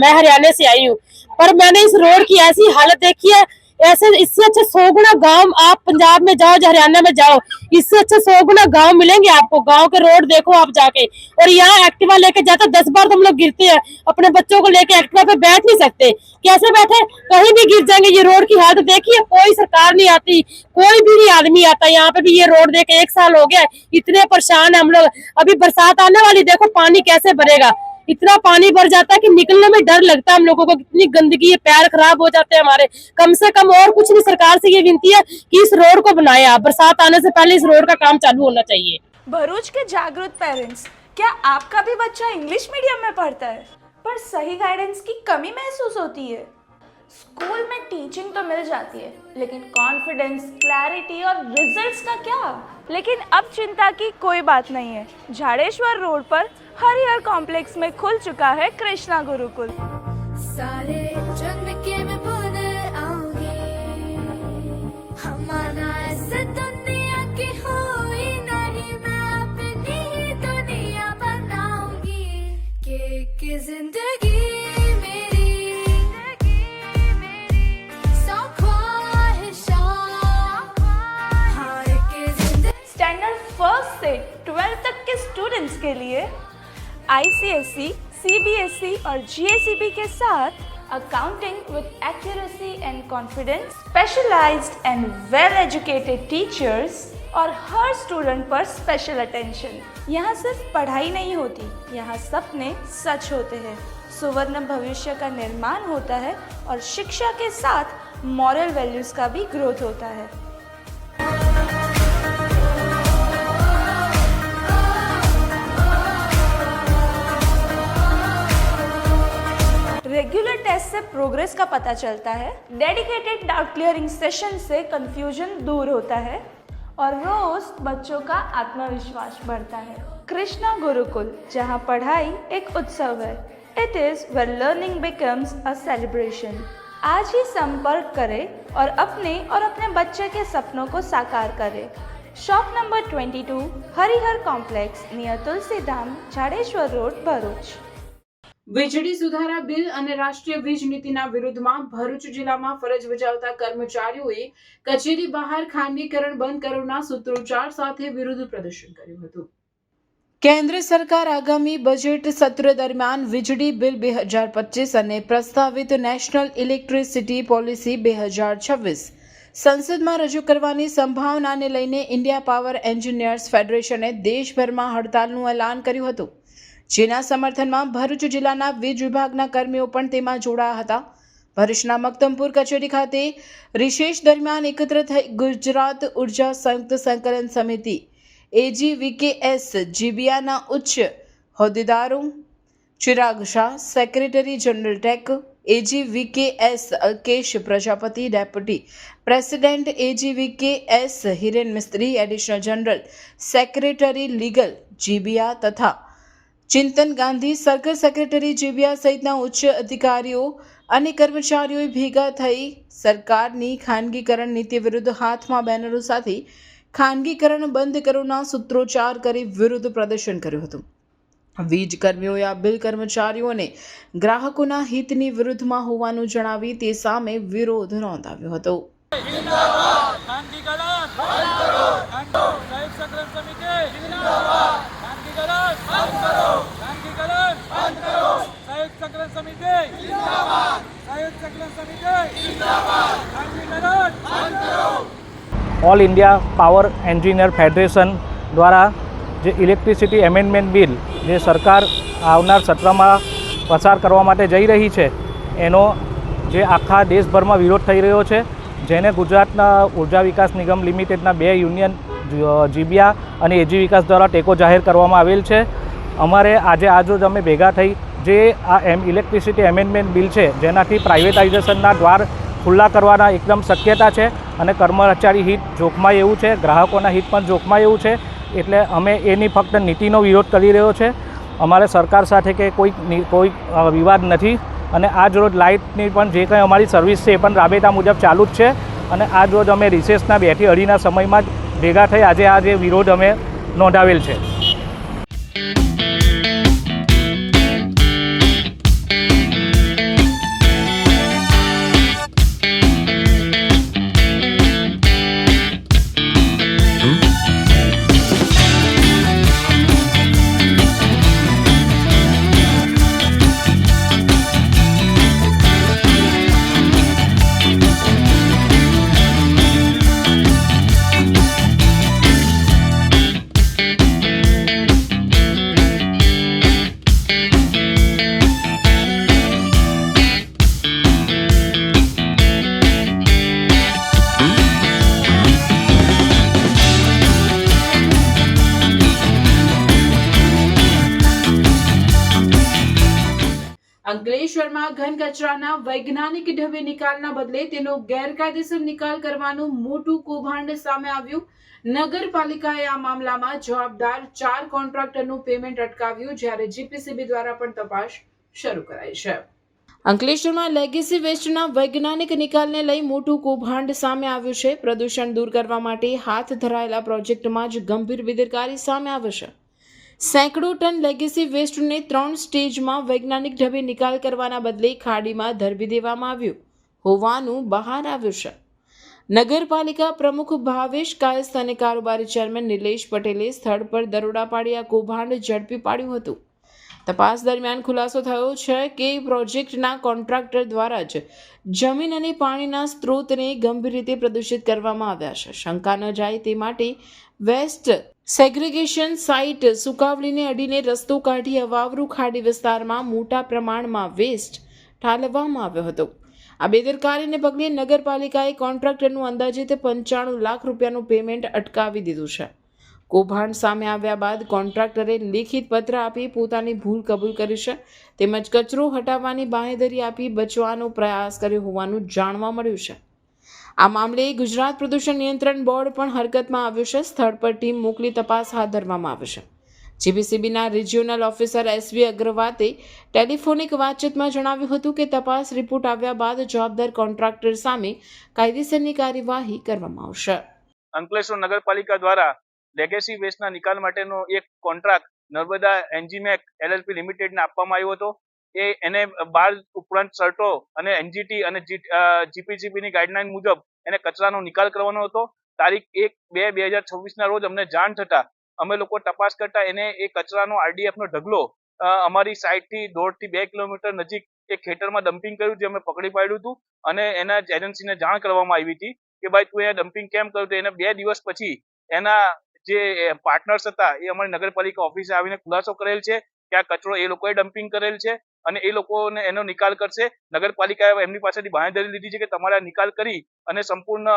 मैं हरियाणा से आई हूँ, पर मैंने इस रोड की ऐसी हालत देखी है. ऐसे इससे अच्छे 100 गुना गांव आप पंजाब में जाओ, हरियाणा में जाओ, इससे अच्छे 100 गुना गांव मिलेंगे आपको. गांव के रोड देखो आप जाके. और यहाँ एक्टिवा लेके जाते 10 बार तुम लोग गिरते हैं. अपने बच्चों को लेके एक्टिवा पे बैठ नहीं सकते. कैसे बैठे, कहीं भी गिर जाएंगे. ये रोड की हालत देखिए. कोई सरकार नहीं आती, कोई भी नहीं आदमी आता. यहाँ पे भी ये रोड देखे 1 साल हो गया, इतने परेशान है हम लोग. अभी बरसात आने वाली, देखो पानी कैसे भरेगा. इतना पानी भर जाता है कि निकलने में डर लगता है हम लोगों को. कितनी गंदगी है, पैर खराब हो जाते हैं हमारे. कम से कम और कुछ नहीं, सरकार से ये विनती है कि इस रोड को बनाए. आप बरसात आने से पहले इस रोड का काम चालू होना चाहिए. भरूच के जागरूक पेरेंट्स, क्या आपका भी बच्चा इंग्लिश मीडियम में पढ़ता है पर सही गाइडेंस की कमी महसूस होती है? स्कूल में टीचिंग तो मिल जाती है, लेकिन कॉन्फिडेंस, क्लैरिटी और रिजल्ट्स का क्या? लेकिन अब चिंता की कोई बात नहीं है. झाड़ेश्वर रोड पर हरिहर कॉम्प्लेक्स में खुल चुका है कृष्णा गुरुकुल. सारे जन्म के मैं पुनः आऊंगी, हमारा ऐसे दुनिया की हुई नहीं, मैं अपनी ही दुनिया बनाऊंगी. के जिंदगी मेरी सौ ख्वाहिशां, हार के जिंदगी. स्टैंडर्ड 1st से 12th तक के स्टूडेंट्स के लिए ICSE, CBSE और GSEB के साथ accounting with accuracy and confidence, specialized and well educated teachers और हर स्टूडेंट पर स्पेशल अटेंशन. यहाँ सिर्फ पढ़ाई नहीं होती, यहाँ सपने सच होते हैं. सुवर्ण भविष्य का निर्माण होता है और शिक्षा के साथ मॉरल वैल्यूज का भी ग्रोथ होता है. रेगुलर टेस्ट से प्रोग्रेस का पता चलता है, डेडिकेटेड डाउट क्लियरिंग सेशन से कंफ्यूजन दूर होता है और रोज बच्चों का आत्मविश्वास बढ़ता है. कृष्णा गुरुकुल, जहां पढ़ाई एक उत्सव है. It is where learning becomes a celebration. आज ही संपर्क करें और अपने बच्चे के सपनों को साकार करें. Shop number 22, Harihar complex, near Tulsi Dham, Jhadeshwar road, Bharuch. વીજળી સુધારા બિલ અને રાષ્ટ્રીય વીજ નીતિના વિરોધમાં ભરૂચ જિલ્લામાં ફરજ બજાવતા કર્મચારીઓએ કચેરી બહાર ખાનગીકરણ બંધ કરવાના સૂત્રોચ્ચાર સાથે વિરોધ પ્રદર્શન કર્યું હતું. કેન્દ્ર સરકાર આગામી બજેટ સત્ર દરમિયાન વીજળી બિલ 2025 અને પ્રસ્તાવિત નેશનલ ઇલેક્ટ્રિસિટી પોલિસી 2026 સંસદમાં રજૂ કરવાની સંભાવનાને લઈને ઇન્ડિયા પાવર એન્જિનિયર્સ ફેડરેશને દેશભરમાં હડતાલનું એલાન કર્યું હતું, જેના સમર્થનમાં ભરૂચ જિલ્લાના વીજ વિભાગના કર્મીઓ પણ તેમાં જોડાયા હતા. ભરૂચના મક્તમપુર કચેરી ખાતે રિશેષ દરમિયાન એકત્ર થઈ ગુજરાત ઉર્જા સંયુક્ત સંકલન સમિતિ AGVKS જીબીયાના ઉચ્ચ હોદ્દેદારો Chirag Shah, secretary general tech AGVKS Alkesh Prajapati, deputy president AGVKS Hiren Mistry, additional general secretary legal GBIA તથા Chintan Gandhi, circle secretary GBIA સહિતના ઉચ્ચ અધિકારીઓ અને કર્મચારીઓએ ભેગા થઈ સરકારની ખાનગીકરણ નીતિ વિરુદ્ધ હાથમાં બેનરો સાથે ખાનગીકરણ બંધ કરવાના સૂત્રોચ્ચાર કરી વિરોધ પ્રદર્શન કર્યું હતું. વીજ કર્મીઓએ આ બિલ કર્મચારીઓ અને ગ્રાહકોના હિતની વિરુદ્ધમાં હોવાનું જણાવી તે સામે વિરોધ નોંધાવ્યો હતો. All India power engineer federation દ્વારા જે ઇલેક્ટ્રિસિટી એમેન્ડમેન્ટ બિલ જે સરકાર આવનાર સત્રમાં પસાર કરવા માટે જઈ રહી છે એનો જે આખા દેશભરમાં વિરોધ થઈ રહ્યો છે, જેને ગુજરાતના ઉર્જા વિકાસ નિગમ લિમિટેડના 2 યુનિયન જીબીયા અને એજી વિકાસ દ્વારા ટેકો જાહેર કરવામાં આવેલ છે. અમારે આજે આજરોજ અમે ભેગા થઈ જે આ ઇલેક્ટ્રિસિટી એમેન્ડમેન્ટ બિલ છે જેનાથી પ્રાઇવેટાઇઝેશનના દ્વાર ખુલ્લા કરવાના એકદમ શક્યતા છે અને કર્મચારી હિત જોખમાય એવું છે, ગ્રાહકોના હિત પણ જોખમાય એવું છે. એટલે અમે એની ફક્ત નીતિનો વિરોધ કરી રહ્યો છે. અમારે સરકાર સાથે કે કોઈ વિવાદ નથી અને આજ રોજ લાઇટની પણ જે કંઈ અમારી સર્વિસ છે એ પણ રાબેતા મુજબ ચાલુ જ છે અને આજ રોજ અમે રિસેસના 2 થી 2:30ના સમયમાં જ ભેગા થઈ આજે આ જે વિરોધ અમે નોંધાવેલ છે. અંકલેશ્વરમાં ઘન કચરાના વૈજ્ઞાનિક ઢબે નિકાલના બદલે તેનો ગેરકાયદેસર નિકાલ કરવાનું મોટું કૌભાંડ સામે આવ્યું. નગરપાલિકાએ આ મામલામાં જવાબદાર 4 કોન્ટ્રાક્ટરનું પેમેન્ટ અટકાવ્યું, જ્યારે જીપીસીબી દ્વારા પણ તપાસ શરૂ કરાઈ છે. અંકલેશ્વરમાં લેગેસી વેસ્ટના વૈજ્ઞાનિક નિકાલને લઈ મોટું કૌભાંડ સામે આવ્યું છે. પ્રદૂષણ દૂર કરવા માટે હાથ ધરાયેલા પ્રોજેક્ટમાં જ ગંભીર બેદરકારી સામે આવી છે. સેંકડો ટન લેગેસી વેસ્ટને 3 સ્ટેજમાં વૈજ્ઞાનિક ઢબે નિકાલ કરવાના બદલે ખાડીમાં ધરબી દેવામાં આવ્યું હોવાનું બહાર આવ્યું છે. નગરપાલિકા પ્રમુખ ભાવેશ કાયસ્થ અને કારોબારી ચેરમેન નિલેશ પટેલે સ્થળ પર દરોડા પાડી આ કૌભાંડ ઝડપી પાડ્યું હતું. તપાસ દરમિયાન ખુલાસો થયો છે કે પ્રોજેક્ટના કોન્ટ્રાક્ટર દ્વારા જ જમીન અને પાણીના સ્ત્રોતને ગંભીર રીતે પ્રદૂષિત કરવામાં આવ્યા છે. શંકા ન જાય તે માટે વેસ્ટ સેગ્રેગેશન સાઇટ સુકાવલીને અડીને રસ્તો કાઢી અવાવરૂ ખાડી વિસ્તારમાં મોટા પ્રમાણમાં વેસ્ટ ઠાલવવામાં આવ્યો હતો. આ બેદરકારીને પગલે નગરપાલિકાએ કોન્ટ્રાક્ટરનું અંદાજિત 95 લાખ રૂપિયાનું પેમેન્ટ અટકાવી દીધું છે. કૌભાંડ સામે આવ્યા બાદ કોન્ટ્રાક્ટરે લેખિત પત્ર આપી પોતાની ભૂલ કબૂલ કરી છે, તેમજ કચરો હટાવવાની બાંહેધરી આપી બચવાનો પ્રયાસ કર્યો હોવાનું જાણવા મળ્યું છે. આ મામલે ગુજરાત પ્રદૂષણ નિયંત્રણ બોર્ડ પણ હરકતમાં આવ્યું છે. સ્થળ પર ટીમ મોકલી તપાસ હાથ ધરવામાં આવી છે. જીપીસીબીના રિજિયોનલ ઓફિસર SV અગ્રવાલે ટેલિફોનિક વાતચીતમાં જણાવ્યું હતું કે તપાસ રિપોર્ટ આવ્યા બાદ જવાબદાર કોન્ટ્રાક્ટર સામે કાયદેસરની કાર્યવાહી કરવામાં આવશે. અંકલેશ્વર નગરપાલિકા દ્વારા લેગેસી વેસ્ટના નિકાલ માટેનો એક કોન્ટ્રાક્ટ નર્મદા એન્જીમેક LLP લિમિટેડને આપવામાં આવ્યો હતો. એને 12 ઉપરાંત શર્ટો અને એનજીટી અને જીપીસીબી ની ગાઈડલાઈન મુજબ એને કચરાનો નિકાલ કરવાનો હતો. તારીખ 1/2/2026 ના રોજ અમને જાણ થતા અમે લોકો તપાસ કરતા એને એ કચરાનો આરડીએફ નો ઢગલો અમારી સાઈડ થી 1.5 થી 2 કિલોમીટર નજીક એક ખેતરમાં ડમ્પિંગ કર્યું, જે અમે પકડી પાડ્યું હતું અને એના એજન્સીને જાણ કરવામાં આવી હતી કે ભાઈ તું અહીંયા ડમ્પિંગ કેમ કર્યું. તો એને 2 દિવસ પછી એના જે પાર્ટનર્સ હતા એ અમારી નગરપાલિકા ઓફિસે આવીને ખુલાસો કરેલ છે કે આ કચરો એ લોકોએ ડમ્પિંગ કરેલ છે અને એ લોકોને એનો નિકાલ કરશે. નગરપાલિકાએ એમની પાસેથી બાંહેધરી લીધી છે કે તમારે નિકાલ કરી અને સંપૂર્ણ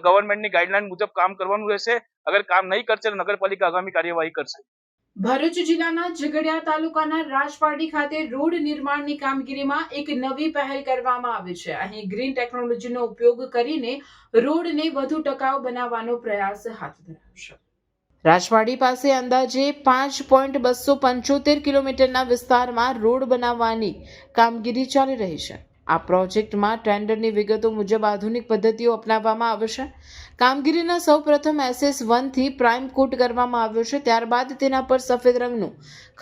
ગવર્મેન્ટની ગાઈડલાઈન મુજબ કામ કરવાનું રહેશે. અગર કામ નહીં કરશે તો નગરપાલિકા આગામી કાર્યવાહી કરશે. ભરૂચ જિલ્લાના ઝઘડિયા તાલુકાના રાજપારડી ખાતે રોડ નિર્માણની કામગીરીમાં એક નવી પહેલ કરવામાં આવી છે. અહીં ગ્રીન ટેકનોલોજીનો ઉપયોગ કરીને રોડને વધુ ટકાઉ બનાવવાનો પ્રયાસ હાથ ધરાયો છે. રાજવાડી પાસે અંદાજે 5.275 કિલોમીટરના વિસ્તારમાં રોડ બનાવવાની કામગીરી ચાલી રહી છે. આ પ્રોજેક્ટમાં ટેન્ડરની વિગતો મુજબ આધુનિક પદ્ધતિઓ અપનાવવામાં આવશે. કામગીરીના સૌપ્રથમ SS1 થી પ્રાઇમ કોટ કરવામાં આવ્યો છે. ત્યારબાદ તેના પર સફેદ રંગનું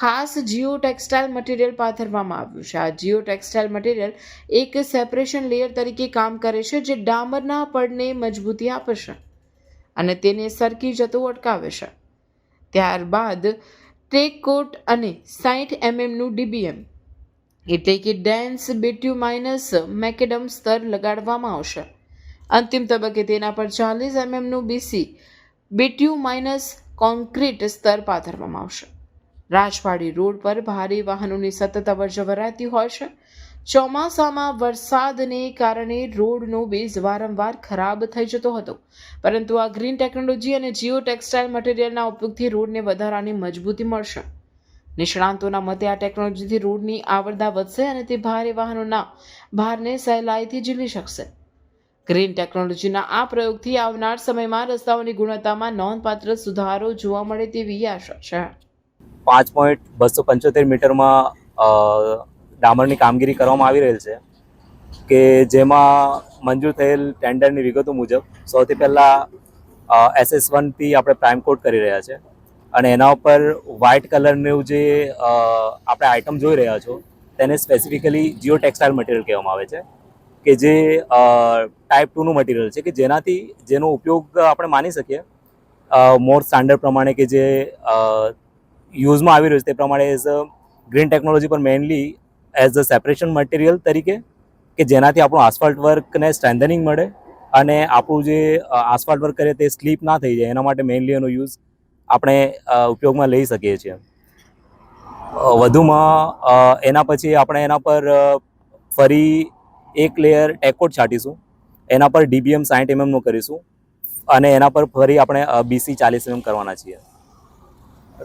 ખાસ જીઓ ટેક્સટાઇલ મટીરિયલ પાથરવામાં આવ્યું છે. આ જીઓ ટેક્સટાઇલ મટીરિયલ એક સેપરેશન લેયર તરીકે કામ કરે છે, જે ડામરના પડને મજબૂતી આપે છે અને તેને સરકી જતો અટકાવે છે. ત્યારબાદ ટેક કોટ અને 60 mm નું DBM એટલે કે ડેન્સ બિટ્યુમાઇનસ મેકેડમ સ્તર લગાડવામાં આવશે. અંતિમ તબક્કે તેના પર 40 mm નું BC બિટ્યુમાઇનસ કોન્ક્રીટ સ્તર પાથરવામાં આવશે. રાજવાડી રોડ પર ભારે વાહનોની સતત અવરજવર રહેતી હોય છે. ચોમાસામાં વરસાદને કારણે રોડનો બેઝ વારંવાર ખરાબ થઈ જતો હતો, પરંતુ આ ગ્રીન ટેકનોલોજી અને જીઓ ટેક્સટાઇલ મટીરિયલના ઉપયોગથી રોડને વધારાની મજબૂતી મળશે. નિષ્ણાંતોના મતે આ ટેકનોલોજીથી રોડની આવરદા વધશે અને તે ભારે વાહનોના ભારને સહેલાઈથી ઝીલી શકશે. ગ્રીન ટેકનોલોજીના આ પ્રયોગથી આવનાર સમયમાં રસ્તાઓની ગુણવત્તામાં નોંધપાત્ર સુધારો જોવા મળે તેવી આશા છે. 5.275 મીટરમાં ડામરની કામગીરી કરવામાં આવી રહેલ છે કે જેમાં મંજૂર થયેલ ટેન્ડરની વિગતો મુજબ સૌથી પહેલાં SS1 થી આપણે પ્રાઇમ કોટ કરી રહ્યા છે અને એના ઉપર વ્હાઇટ કલરનું જે આપણે આઇટમ જોઈ રહ્યા છો તેને સ્પેસિફિકલી જીઓ ટેક્સટાઇલ મટીરિયલ કહેવામાં આવે છે કે જે ટાઈપ 2નું મટીરિયલ છે કે જેનો ઉપયોગ આપણે માની શકીએ મોર સ્ટાન્ડર્ડ પ્રમાણે કે જે યુઝમાં આવી રહ્યું છે તે પ્રમાણે એઝ અ ગ્રીન ટેકનોલોજી પર mainly as a separation material તરીકે કે જેનાથી આપણું આસફાલ્ટ વર્કને સ્ટ્રેન્થનિંગ મળે અને આપણું જે આસફાલ્ટ વર્ક કરીએ તે સ્લીપ ના થઈ જાય એના માટે મેઇનલી એનો યુઝ આપણે ઉપયોગમાં લઈ શકીએ છીએ. વધુમાં એના પછી આપણે એના પર ફરી એક લેયર ટેકકોટ છાંટીશું, એના પર DBM 60 mm નું કરીશું અને એના પર ફરી આપણે BC 40 mm કરવાના છીએ.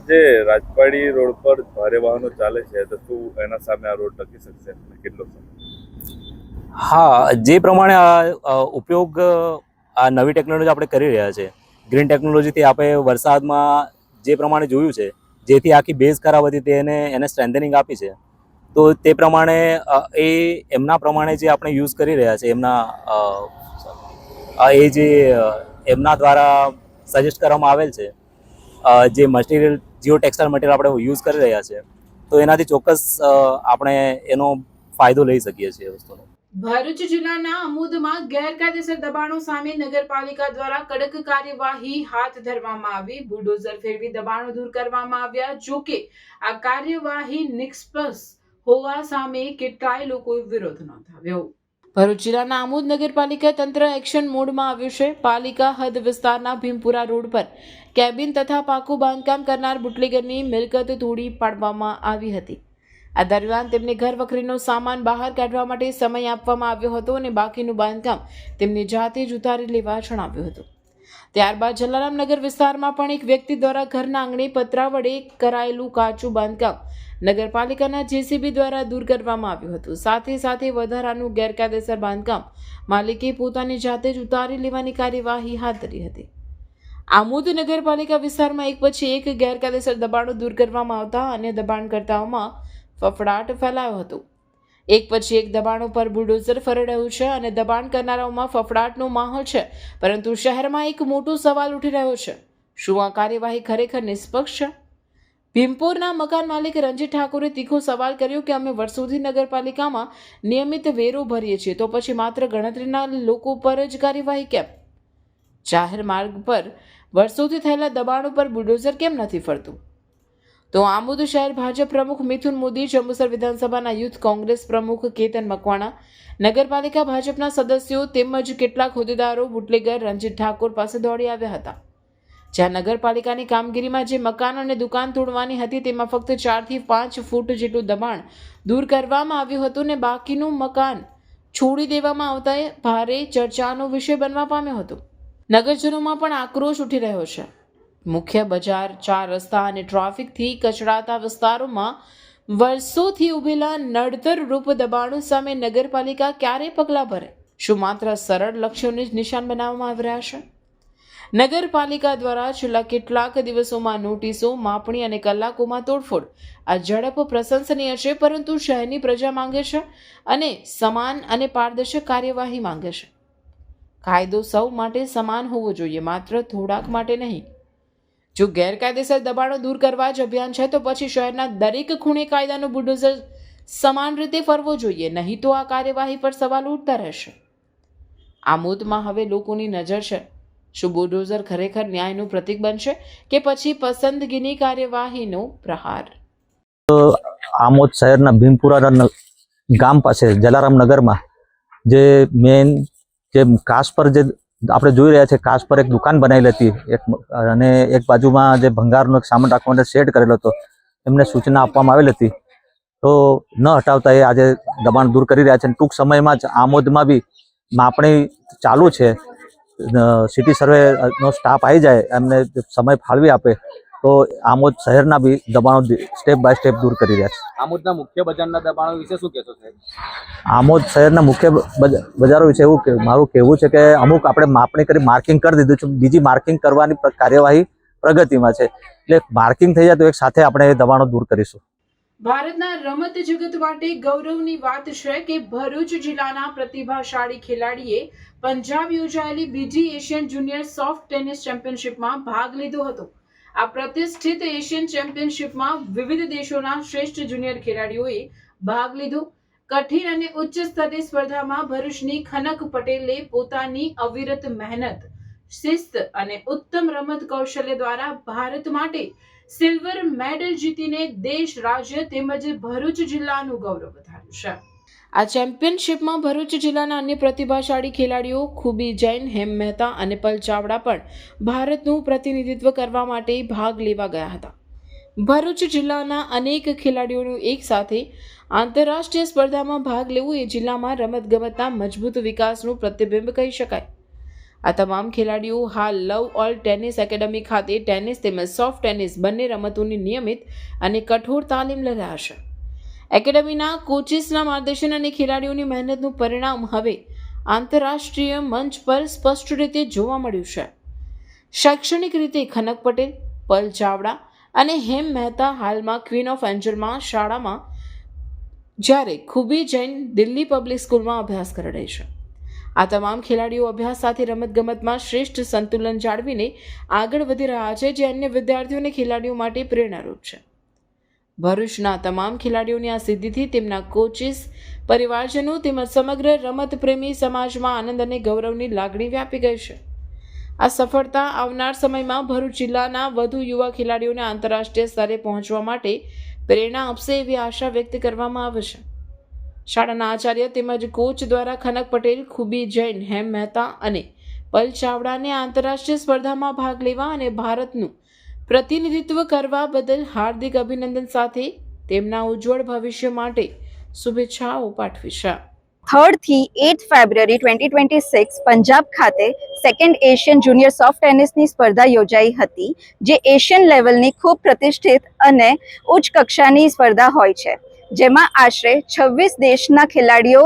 જે રાજપાડી રોડ પર ભારે વાહનો ચાલે છે તો શું એના સામે આ રોડ ટકી શકશે કેટલો સમય? હા, જે પ્રમાણે ઉપયોગ આ નવી ટેકનોલોજી આપણે કરી રહ્યા છે ગ્રીન ટેકનોલોજીથી આપણે વરસાદમાં જે પ્રમાણે જોયું છે જેથી આખી બેઝ ખરાબ હતી એને સ્ટ્રેન્થનિંગ આપી છે. તો તે પ્રમાણે એમના પ્રમાણે જે આપણે યુઝ કરી રહ્યા છે એમના દ્વારા સજેસ્ટ કરવામાં આવેલ છે જે મટીરિયલ જીઓ ટેક્સટાઇલ મટીરિયલ આપણે યુઝ કરી રહ્યા છે તો એનાથી ચોક્કસ આપણે એનો ફાયદો લઈ શકીએ છીએ વસ્તુનો. ભરૂચ જિલ્લાના અમુદમાં ગેરકાયદેસર દબાણો સામે નગરપાલિકા દ્વારા કડક કાર્યવાહી હાથ ધરવામાં આવી. બુલડોઝર ફેરવી દબાણો દૂર કરવામાં આવ્યા. જોકે આ કાર્યવાહી નિષ્ફળ હોવા સામે કેટલાય લોકોએ વિરોધ નોંધાવ્યો. ભરૂચ જિલ્લાના આમોદ નગરપાલિકા તંત્ર એક્શન મોડમાં આવ્યું છે. પાલિકા હદ વિસ્તારના ભીમપુરા રોડ પર કેબિન તથા પાકું બાંધકામ કરનાર બુટલેગરની મિલકત તોડી પાડવામાં આવી હતી. આ દરમિયાન તેમને ઘર વખરીનો સામાન બહાર કાઢવા માટે સમય આપવામાં આવ્યો હતો અને બાકીનું બાંધકામ તેમની જાતે જ ઉતારી લેવા જણાવ્યું હતું. ત્યારબાદ જલારામનગર વિસ્તારમાં પણ એક વ્યક્તિ દ્વારા ઘરના આંગણે પતરા વડે કરાયેલું કાચું બાંધકામ નગરપાલિકાના JCB દ્વારા દૂર કરવામાં આવ્યું હતું. સાથે વધારાનું ગેરકાયદેસર બાંધકામ માલિકે પોતાની જાતે જ ઉતારી લેવાની કાર્યવાહી હાથ ધરી હતી. આમોદ નગરપાલિકા વિસ્તારમાં એક પછી એક ગેરકાયદેસર દબાણો દૂર કરવામાં આવતા અને દબાણકર્તાઓમાં ફફડાટ ફેલાયો હતો. એક પછી એક દબાણો પર બુલડોઝર ફરી રહ્યું છે અને દબાણ કરનારાઓમાં ફફડાટનો માહોલ છે. પરંતુ શહેરમાં એક મોટો સવાલ ઉઠી રહ્યો છે, શું આ કાર્યવાહી ખરેખર નિષ્પક્ષ છે? ભીમપોરના મકાન માલિક રંજીત ઠાકોરે તીખો સવાલ કર્યો કે અમે વર્ષોથી નગરપાલિકામાં નિયમિત વેરો ભરીએ છીએ, તો પછી માત્ર ગણતરીના લોકો પર જ કાર્યવાહી કેમ? જાહેર માર્ગ પર વર્ષોથી થયેલા દબાણો પર બુલડોઝર કેમ નથી ફરતું? તો આમોદ શહેર ભાજપ પ્રમુખ મિથુન મોદી, જંબુસર વિધાનસભાના યુથ કોંગ્રેસ પ્રમુખ કેતન મકવાણા, નગરપાલિકા ભાજપના સદસ્યો તેમજ કેટલાક હોદ્દેદારો બુટલેગર રંજીત ઠાકોર પાસે દોડી આવ્યા હતા. જ્યાં નગરપાલિકાની કામગીરીમાં જે મકાન અને દુકાન તોડવાની હતી તેમાં ફક્ત 4 થી 5 ફૂટ જેટલું દબાણ દૂર કરવામાં આવ્યું હતું ને બાકીનું મકાન છોડી દેવામાં આવતા ભારે ચર્ચાનો વિષય બનવા પામ્યો હતો. નગરજનોમાં પણ આક્રોશ ઉઠી રહ્યો છે. મુખ્ય બજાર, 4 રસ્તા અને ટ્રાફિકથી કચડાતા વિસ્તારોમાં વર્ષોથી ઉભેલા નડતર રૂપ દબાણો સામે નગરપાલિકા ક્યારે પગલાં ભરે? શું માત્ર સરળ લક્ષ્યોને જ નિશાન બનાવવામાં આવી રહ્યા છે? નગરપાલિકા દ્વારા છેલ્લા કેટલાક દિવસોમાં નોટિસો, માપણી અને કલાકોમાં તોડફોડ આ ઝડપ પ્રશંસનીય છે, પરંતુ શહેરની પ્રજા માંગે છે અને સમાન અને પારદર્શક કાર્યવાહી માંગે છે. કાયદો સૌ માટે સમાન હોવો જોઈએ, માત્ર થોડાક માટે નહીં. જો ગેરકાયદેસર દબાણો દૂર કરવા જ અભિયાન છે તો પછી શહેરના દરેક ખૂણે કાયદાનો બુલડોઝર સમાન રીતે ફરવો જોઈએ, નહીં તો આ કાર્યવાહી પર સવાલ ઉઠતા રહેશે. આમોદમાં હવે લોકોની નજર છે. શું બુલડોઝર ખરેખર ન્યાયનું પ્રતીક બનશે કે પછી પસંદગીની કાર્યવાહીનો પ્રહાર? આમોદ શહેરના ભીમપુરા ગામ પાસે જલારામ નગરમાં જે મેન જે કાચ પર જે આપણે જોઈ રહ્યા છે, કાચ પર એક દુકાન બનાવેલી હતી અને એક બાજુમાં જે ભંગારનો સામાન રાખવા માટે શેડ કરેલો હતો, એમને સૂચના આપવામાં આવેલી હતી તો ન હટાવતા એ આજે દબાણ દૂર કરી રહ્યા છે. ટૂંક સમયમાં જ આમોદમાં બી માપણી ચાલુ છે. સિટી સર્વેનો સ્ટાફ આવી જાય, એમને સમય ફાળવી આપે તો આમોદ શહેરના બી દબાણો સ્ટેપ બાય સ્ટેપ દૂર કરી રહ્યા છે. આમોદના મુખ્ય બજારના દબાણો વિશે શું કહેશો સાહેબ? આમોદ શહેરના મુખ્ય બજારો વિશે મારું કહેવું છે કે અમુક આપણે માપણી કરી માર્કિંગ કરી દીધું છે, બીજી માર્કિંગ કરવાની કાર્યવાહી પ્રગતિમાં છે. એટલે માર્કિંગ થઈ જાય તો એક સાથે આપણે એ દબાણો દૂર કરીશું. ભારતના રમત જગત માટે ગૌરવની વાત છે કે ભરૂચ જિલ્લાના પ્રતિભાશાળી ખેલાડીએ પંજાબ યોજાયેલી બીજી એશિયન જુનિયર સોફ્ટ ટેનિસ ચેમ્પિયનશિપમાં ભાગ લીધો હતો. આ પ્રતિષ્ઠિત એશિયન ચેમ્પિયનશિપમાં વિવિધ દેશોના શ્રેષ્ઠ જુનિયર ખેલાડીઓએ ભાગ લીધો. કઠિન અને ઉચ્ચ સ્તરની સ્પર્ધામાં ભરૂચની ખનક પટેલે પોતાની અવિરત મહેનત, શિસ્ત અને ઉત્તમ રમત કૌશલ્ય દ્વારા ભારત માટે સિલ્વર મેડલ જીતીને દેશ, રાજ્ય તેમજ ભરૂચ જિલ્લાનું ગૌરવ વધાર્યું છે. આ ચેમ્પિયનશિપમાં ભરૂચ જિલ્લાના અન્ય પ્રતિભાશાળી ખેલાડીઓ ખૂબી જૈન, હેમ મહેતા અને પલ ચાવડા પણ ભારતનું પ્રતિનિધિત્વ કરવા માટે ભાગ લેવા ગયા હતા. ભરૂચ જિલ્લાના અનેક ખેલાડીઓનું એક સાથે આંતરરાષ્ટ્રીય સ્પર્ધામાં ભાગ લેવું એ જિલ્લામાં રમતગમતના મજબૂત વિકાસનું પ્રતિબિંબ કહી શકાય. આ તમામ ખેલાડીઓ હાલ લવ ઓલ ટેનિસ એકેડમી ખાતે ટેનિસ તેમજ સોફ્ટ ટેનિસ બંને રમતોની નિયમિત અને કઠોર તાલીમ લઈ રહ્યા છે. એકેડમીના કોચિસના માર્ગદર્શન અને ખેલાડીઓની મહેનતનું પરિણામ હવે આંતરરાષ્ટ્રીય મંચ પર સ્પષ્ટ રીતે જોવા મળ્યું છે. શૈક્ષણિક રીતે ખનક પટેલ, પલ ચાવડા અને હેમ મહેતા હાલમાં ક્વીન ઓફ એન્જલમાં શાળામાં, જ્યારે ખૂબી જૈન દિલ્હી પબ્લિક સ્કૂલમાં અભ્યાસ કરી રહી છે. આ તમામ ખેલાડીઓ અભ્યાસ સાથે રમતગમતમાં શ્રેષ્ઠ સંતુલન જાળવીને આગળ વધી રહ્યા છે, જે અન્ય વિદ્યાર્થીઓ અને ખેલાડીઓ માટે પ્રેરણારૂપ છે. ભરૂચના તમામ ખેલાડીઓની આ સિદ્ધિથી તેમના કોચિસ, પરિવારજનો તેમજ સમગ્ર રમત પ્રેમી સમાજમાં આનંદ અને ગૌરવની લાગણી વ્યાપી ગઈ છે. આ સફળતા આવનાર સમયમાં ભરૂચ જિલ્લાના વધુ યુવા ખેલાડીઓને આંતરરાષ્ટ્રીય સ્તરે પહોંચવા માટે પ્રેરણા આપશે એવી આશા વ્યક્ત કરવામાં આવે છે. શાળાના આચાર્ય તેમજ કોચ દ્વારા ખનક પટેલ, ખૂબી જૈન, હેમ મહેતા અને પલ ચાવડાને આંતરરાષ્ટ્રીય સ્પર્ધામાં ભાગ લેવા અને ભારતનું પ્રતિનિધિત્વ કરવા બદલ હાર્દિક અભિનંદન સાથે તેમના ઉજ્જવળ ભવિષ્ય માટે શુભેચ્છાઓ પાઠવી છે. 3rd થી 8th ફેબ્રુઆરી 2026 પંજાબ ખાતે સેકન્ડ એશિયન જુનિયર સોફ્ટ ટેનિસની સ્પર્ધા યોજાઈ હતી, જે એશિયન લેવલની ખૂબ પ્રતિષ્ઠિત અને ઉચ્ચ કક્ષાની સ્પર્ધા હોય છે, જેમાં આશરે 26 દેશના ખેલાડીઓ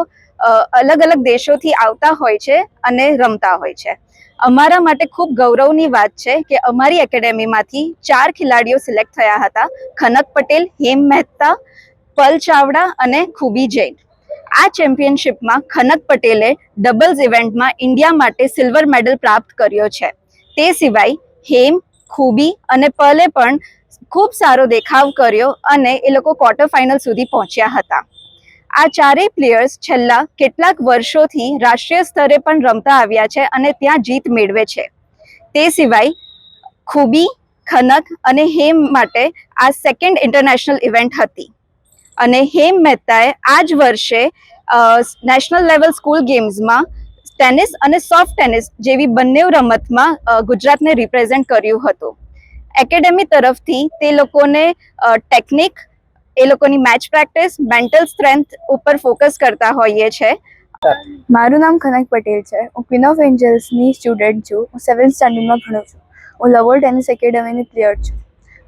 અલગ અલગ દેશોથી આવતા હોય છે અને રમતા હોય છે. અમારા માટે ખૂબ ગૌરવની વાત છે કે અમારી એકેડેમીમાંથી 4 ખેલાડીઓ સિલેક્ટ થયા હતા: ખનક પટેલ, હેમ મહેતા, પલ ચાવડા અને ખૂબી જૈન. આ ચેમ્પિયનશિપમાં ખનક પટેલે ડબલ્સ ઇવેન્ટમાં ઇન્ડિયા માટે સિલ્વર મેડલ પ્રાપ્ત કર્યો છે. તે સિવાય હેમ, ખૂબી અને પલે પણ ખૂબ સારો દેખાવ કર્યો અને એ લોકો ક્વાર્ટર ફાઇનલ સુધી પહોંચ્યા હતા. આ ચારેય પ્લેયર્સ છેલ્લા કેટલાક વર્ષોથી રાષ્ટ્રીય સ્તરે પણ રમતા આવ્યા છે અને ત્યાં જીત મેળવે છે. તે સિવાય ખૂબી, ખનક અને હેમ માટે આ સેકન્ડ ઇન્ટરનેશનલ ઇવેન્ટ હતી અને હેમ મહેતાએ આ જ વર્ષે નેશનલ લેવલ સ્કૂલ ગેમ્સમાં ટેનિસ અને સોફ્ટ ટેનિસ જેવી બંને રમતમાં ગુજરાતને રિપ્રેઝેન્ટ કર્યું હતું. એકેડેમી તરફથી તે લોકોને ટેકનિક, એ લોકોની મેચ પ્રેક્ટિસ, મેન્ટલ સ્ટ્રેન્થ ઉપર ફોકસ કરતા હોઈએ છે. મારું નામ ખનક પટેલ છે. હું ક્વીન ઓફ એન્જલ્સની સ્ટુડન્ટ છું. હું 7th સ્ટાન્ડર્ડમાં ભણું છું. હું લવોલ ટેનિસ એકેડેમીની પ્લેયર છું.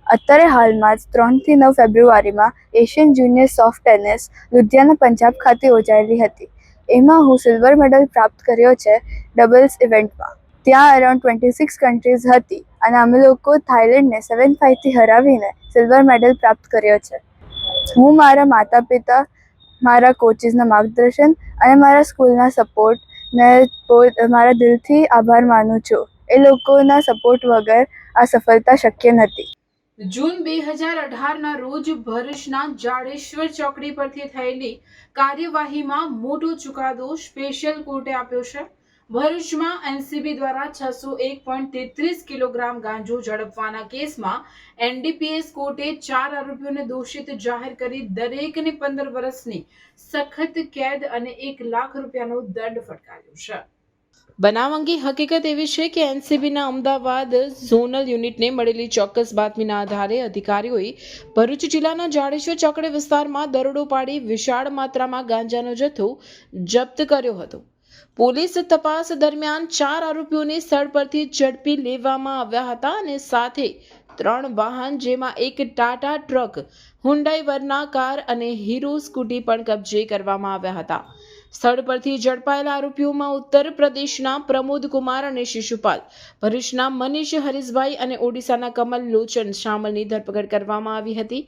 અત્યારે હાલમાં જ 3 થી 9 ફેબ્રુઆરીમાં Asian junior soft tennis Ludhiana Punjab ખાતે યોજાયેલી હતી. એમાં હું સિલ્વર મેડલ પ્રાપ્ત કર્યો છે ડબલ્સ ઇવેન્ટમાં. ત્યાં અરાઉન્ડ 26 કન્ટ્રીઝ હતી અને અમે લોકો થાઈલેન્ડને 7-5 થી હરાવીને સિલ્વર મેડલ પ્રાપ્ત કર્યો છે. હું મારા માતા પિતા, મારા કોચિસના માર્ગદર્શન અને મારા સ્કૂલના સપોર્ટને મારા દિલથી આભાર માનું છું. એ લોકોના સપોર્ટ વગર આ સફળતા શક્ય નથી. જૂન 2018ના રોજ ભરૂચના જાડેશ્વર ચોકડી પરથી થયેલી કાર્યવાહીમાં મોટો ચુકાદો સ્પેશિયલ કોર્ટે આપ્યો છે. ભરૂચમાં એનસીબી દ્વારા 601.33 કિલોગ્રામ ગાંજો ઝડપવાના કેસમાં એનડીપીએસ કોર્ટે 4 આરોપીઓને દોષિત જાહેર કરી દરેકને 15 વર્ષની સખત કેદ અને 1 લાખ રૂપિયાનો દંડ ફટકાર્યો છે. બનાવ અંગે હકીકત એવી છે કે એનસીબીના અમદાવાદ ઝોનલ યુનિટને મળેલી ચોક્કસ બાતમીના આધારે અધિકારીઓએ ભરૂચ જિલ્લાના જાડેશ્વર ચોકડી વિસ્તારમાં દરોડો પાડી વિશાળ માત્રામાં ગાંજાનો જથ્થો જપ્ત કર્યો હતો. પોલીસ તપાસ દરમિયાન 4 આરોપીઓને સ્થળ પરથી ઝડપી લેવામાં આવ્યા હતા અને સાથે 3 વાહન જેમાં એક ટાટા ટ્રક, હુન્ડાઈ વર્ના કાર અને હીરો સ્કૂટી પણ કબજે કરવામાં આવ્યા હતા. સ્થળ પરથી ઝડપાયેલા આરોપીઓમાં ઉત્તર પ્રદેશના પ્રમોદ કુમાર અને શિશુપાલ, ભરૂચના મનીષ હરીશભાઈ અને ઓડિશાના કમલ લોચન શામલની ધરપકડ કરવામાં આવી હતી.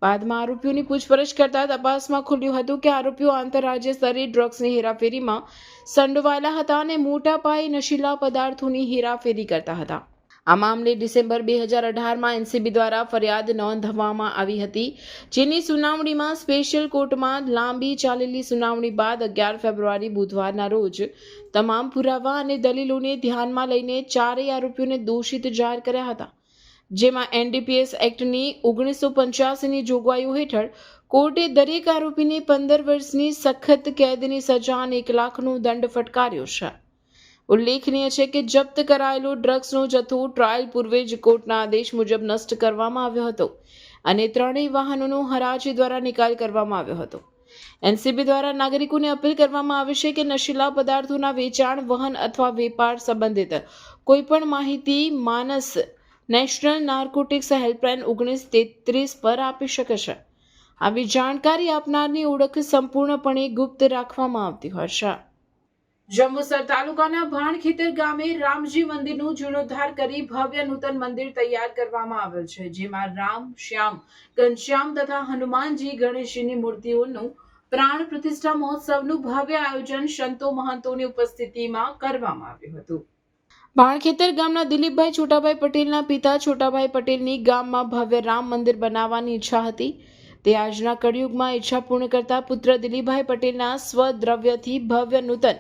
બાદમાં આરોપીઓની પૂછપરછ કરતા તપાસમાં ખુલ્યું હતું કે આરોપીઓ આંતરરાજ્ય સ્તરે ડ્રગ્સની હેરાફેરીમાં સંડોવાયેલા હતા અને મોટા પાયે નશીલા પદાર્થોની હેરાફેરી કરતા હતા. આ મામલે ડિસેમ્બર 2018માં એનસીબી દ્વારા ફરિયાદ નોંધવામાં આવી હતી, જેની સુનાવણીમાં સ્પેશિયલ કોર્ટમાં લાંબી ચાલેલી સુનાવણી બાદ 11 ફેબ્રુઆરી બુધવારના રોજ તમામ પુરાવા અને દલીલોને ધ્યાનમાં લઈને 4 આરોપીઓને દોષિત જાહેર કર્યા હતા. જેમાં એનડીપીએસ એક્ટની 1985ની જોગવાઈઓ હેઠળ કોર્ટે દરેક આરોપીને 15 વર્ષની સખત કેદની સજા અને 1 લાખનો દંડ ફટકાર્યો છે. ઉલ્લેખનીય છે કે જપ્ત કરાયેલો ડ્રગ્સનો જથ્થો ટ્રાયલ પૂર્વે જ કોર્ટના આદેશ મુજબ નષ્ટ કરવામાં આવ્યો હતો અને 3 વાહનોનો હરાજી દ્વારા નિકાલ કરવામાં આવ્યો હતો. એનસીબી દ્વારા નાગરિકોને અપીલ કરવામાં આવી છે કે નશીલા પદાર્થોના વેચાણ, વહન અથવા વેપાર સંબંધિત કોઈપણ માહિતી માનસ નેશનલ નાર્કોટિક્સ હેલ્પલાઇન 1933 પર આપી શકે છે. આવી જાણકારી આપનારની ઓળખ સંપૂર્ણપણે ગુપ્ત રાખવામાં આવતી હોય છે. જંબુસર તાલુકાના ભાણખેતર ગામે રામજી મંદિરનો જીર્ણોદ્ધાર કરી ભવ્ય નૂતન મંદિર તૈયાર કરવામાં આવેલ છે, જેમાં રામ, શ્યામ, ઘનશ્યામ તથા હનુમાનજી, ગણેશજીની મૂર્તિઓનું પ્રાણ પ્રતિષ્ઠા મહોત્સવનું ભવ્ય આયોજન સંતો મહંતોની ઉપસ્થિતિમાં કરવામાં આવ્યું હતું. ભાણખેતર ગામના દિલીપભાઈ છોટાભાઈ પટેલના પિતા છોટાભાઈ પટેલની ગામમાં ભવ્ય રામ મંદિર બનાવવાની ઈચ્છા હતી. તે આજના કળિયુગમાં ઈચ્છા પૂર્ણ કરતા પુત્ર દિલીપભાઈ પટેલના સ્વદ્રવ્યથી ભવ્ય નૂતન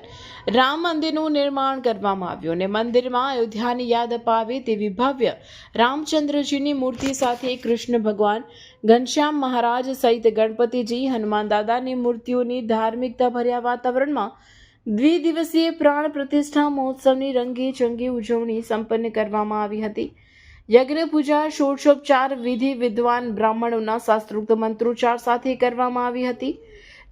રામ મંદિરનું નિર્માણ કરવામાં આવ્યું અને મંદિરમાં અયોધ્યાની યાદ અપાવે તેવી ભવ્ય રામચંદ્રજીની મૂર્તિ સાથે કૃષ્ણ ભગવાન, ઘનશ્યામ મહારાજ સહિત ગણપતિજી, હનુમાન દાદાની મૂર્તિઓની ધાર્મિકતા ભર્યા વાતાવરણમાં દ્વિદિવસીય પ્રાણ પ્રતિષ્ઠા મહોત્સવની રંગેચંગે ઉજવણી સંપન્ન કરવામાં આવી હતી. યજ્ઞ પૂજા, ષોડશોપચાર વિધિ વિદ્વાન બ્રાહ્મણોના શાસ્ત્રોક્ત મંત્રોચ્ચાર સાથે કરવામાં આવી હતી,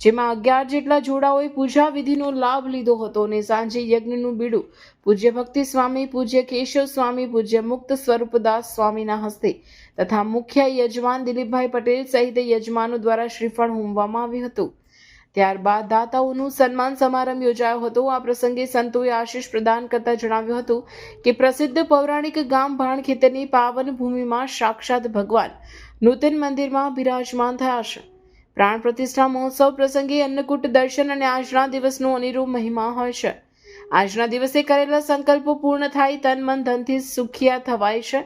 જેમાં 11 જેટલા જોડાઓએ પૂજા વિધિનો લાભ લીધો હતો અને સાંજે યજ્ઞનું બીડું પૂજ્ય ભક્તિ સ્વામી, પૂજ્ય કેશવ સ્વામી, પૂજ્ય મુક્ત સ્વરૂપદાસ સ્વામીના હસ્તે તથા મુખ્ય યજમાન દિલીપભાઈ પટેલ સહિત યજમાનો દ્વારા શ્રીફળ હોમવામાં આવ્યું હતું. ત્યારબાદ દાતાઓનું સન્માન સમારંભ યોજાયો હતો. આ પ્રસંગે સંતોએ આશીષ પ્રદાન કરતા જણાવ્યું હતું કે પ્રસિદ્ધ પૌરાણિક ગામ ભાણખેતરની પાવન ભૂમિમાં સાક્ષાત ભગવાન નૂતન મંદિરમાં બિરાજમાન થયા છે. પ્રાણ પ્રતિષ્ઠા મહોત્સવ પ્રસંગે અન્નકૂટ દર્શન અને આજના દિવસનો અનેરો મહિમા હોય છે. આજના દિવસે કરેલા સંકલ્પો પૂર્ણ થાય, તન મન ધનથી સુખિયા થવાય છે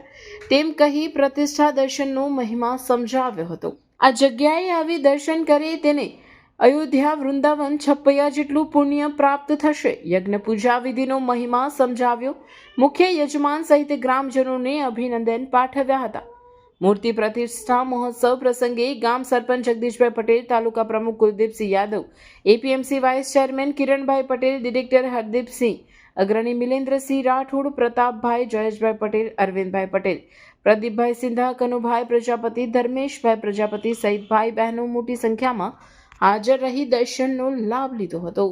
તેમ કહી પ્રતિષ્ઠા દર્શનનો મહિમા સમજાવ્યો હતો. આ જગ્યાએ આવી દર્શન કરે તેને અયોધ્યા, વૃંદાવન, છપૈયા જેટલું પુણ્ય પ્રાપ્ત થશે. યજ્ઞ પૂજા વિધિનો મહિમા સમજાવ્યો. મુખ્ય યજમાન સહિત ગ્રામજનોને અભિનંદન પાઠવ્યા હતા. મૂર્તિ પ્રતિષ્ઠા મહોત્સવ પ્રસંગે ગામ સરપંચ જગદીશભાઈ પટેલ, તાલુકા પ્રમુખ Kuldipsinh Yadav, APMC vice chairman Kiranbhai Patel, director Hardipsinh, અગ્રણી મિલેન્દ્રસિંહ રાઠોડ, પ્રતાપભાઈ, જયેશભાઈ પટેલ, અરવિંદભાઈ પટેલ, પ્રદીપભાઈ સિંધા, કનુભાઈ પ્રજાપતિ, ધર્મેશભાઈ પ્રજાપતિ સહિત ભાઈ બહેનો મોટી સંખ્યામાં હાજર રહી દર્શનનો લાભ લીધો હતો.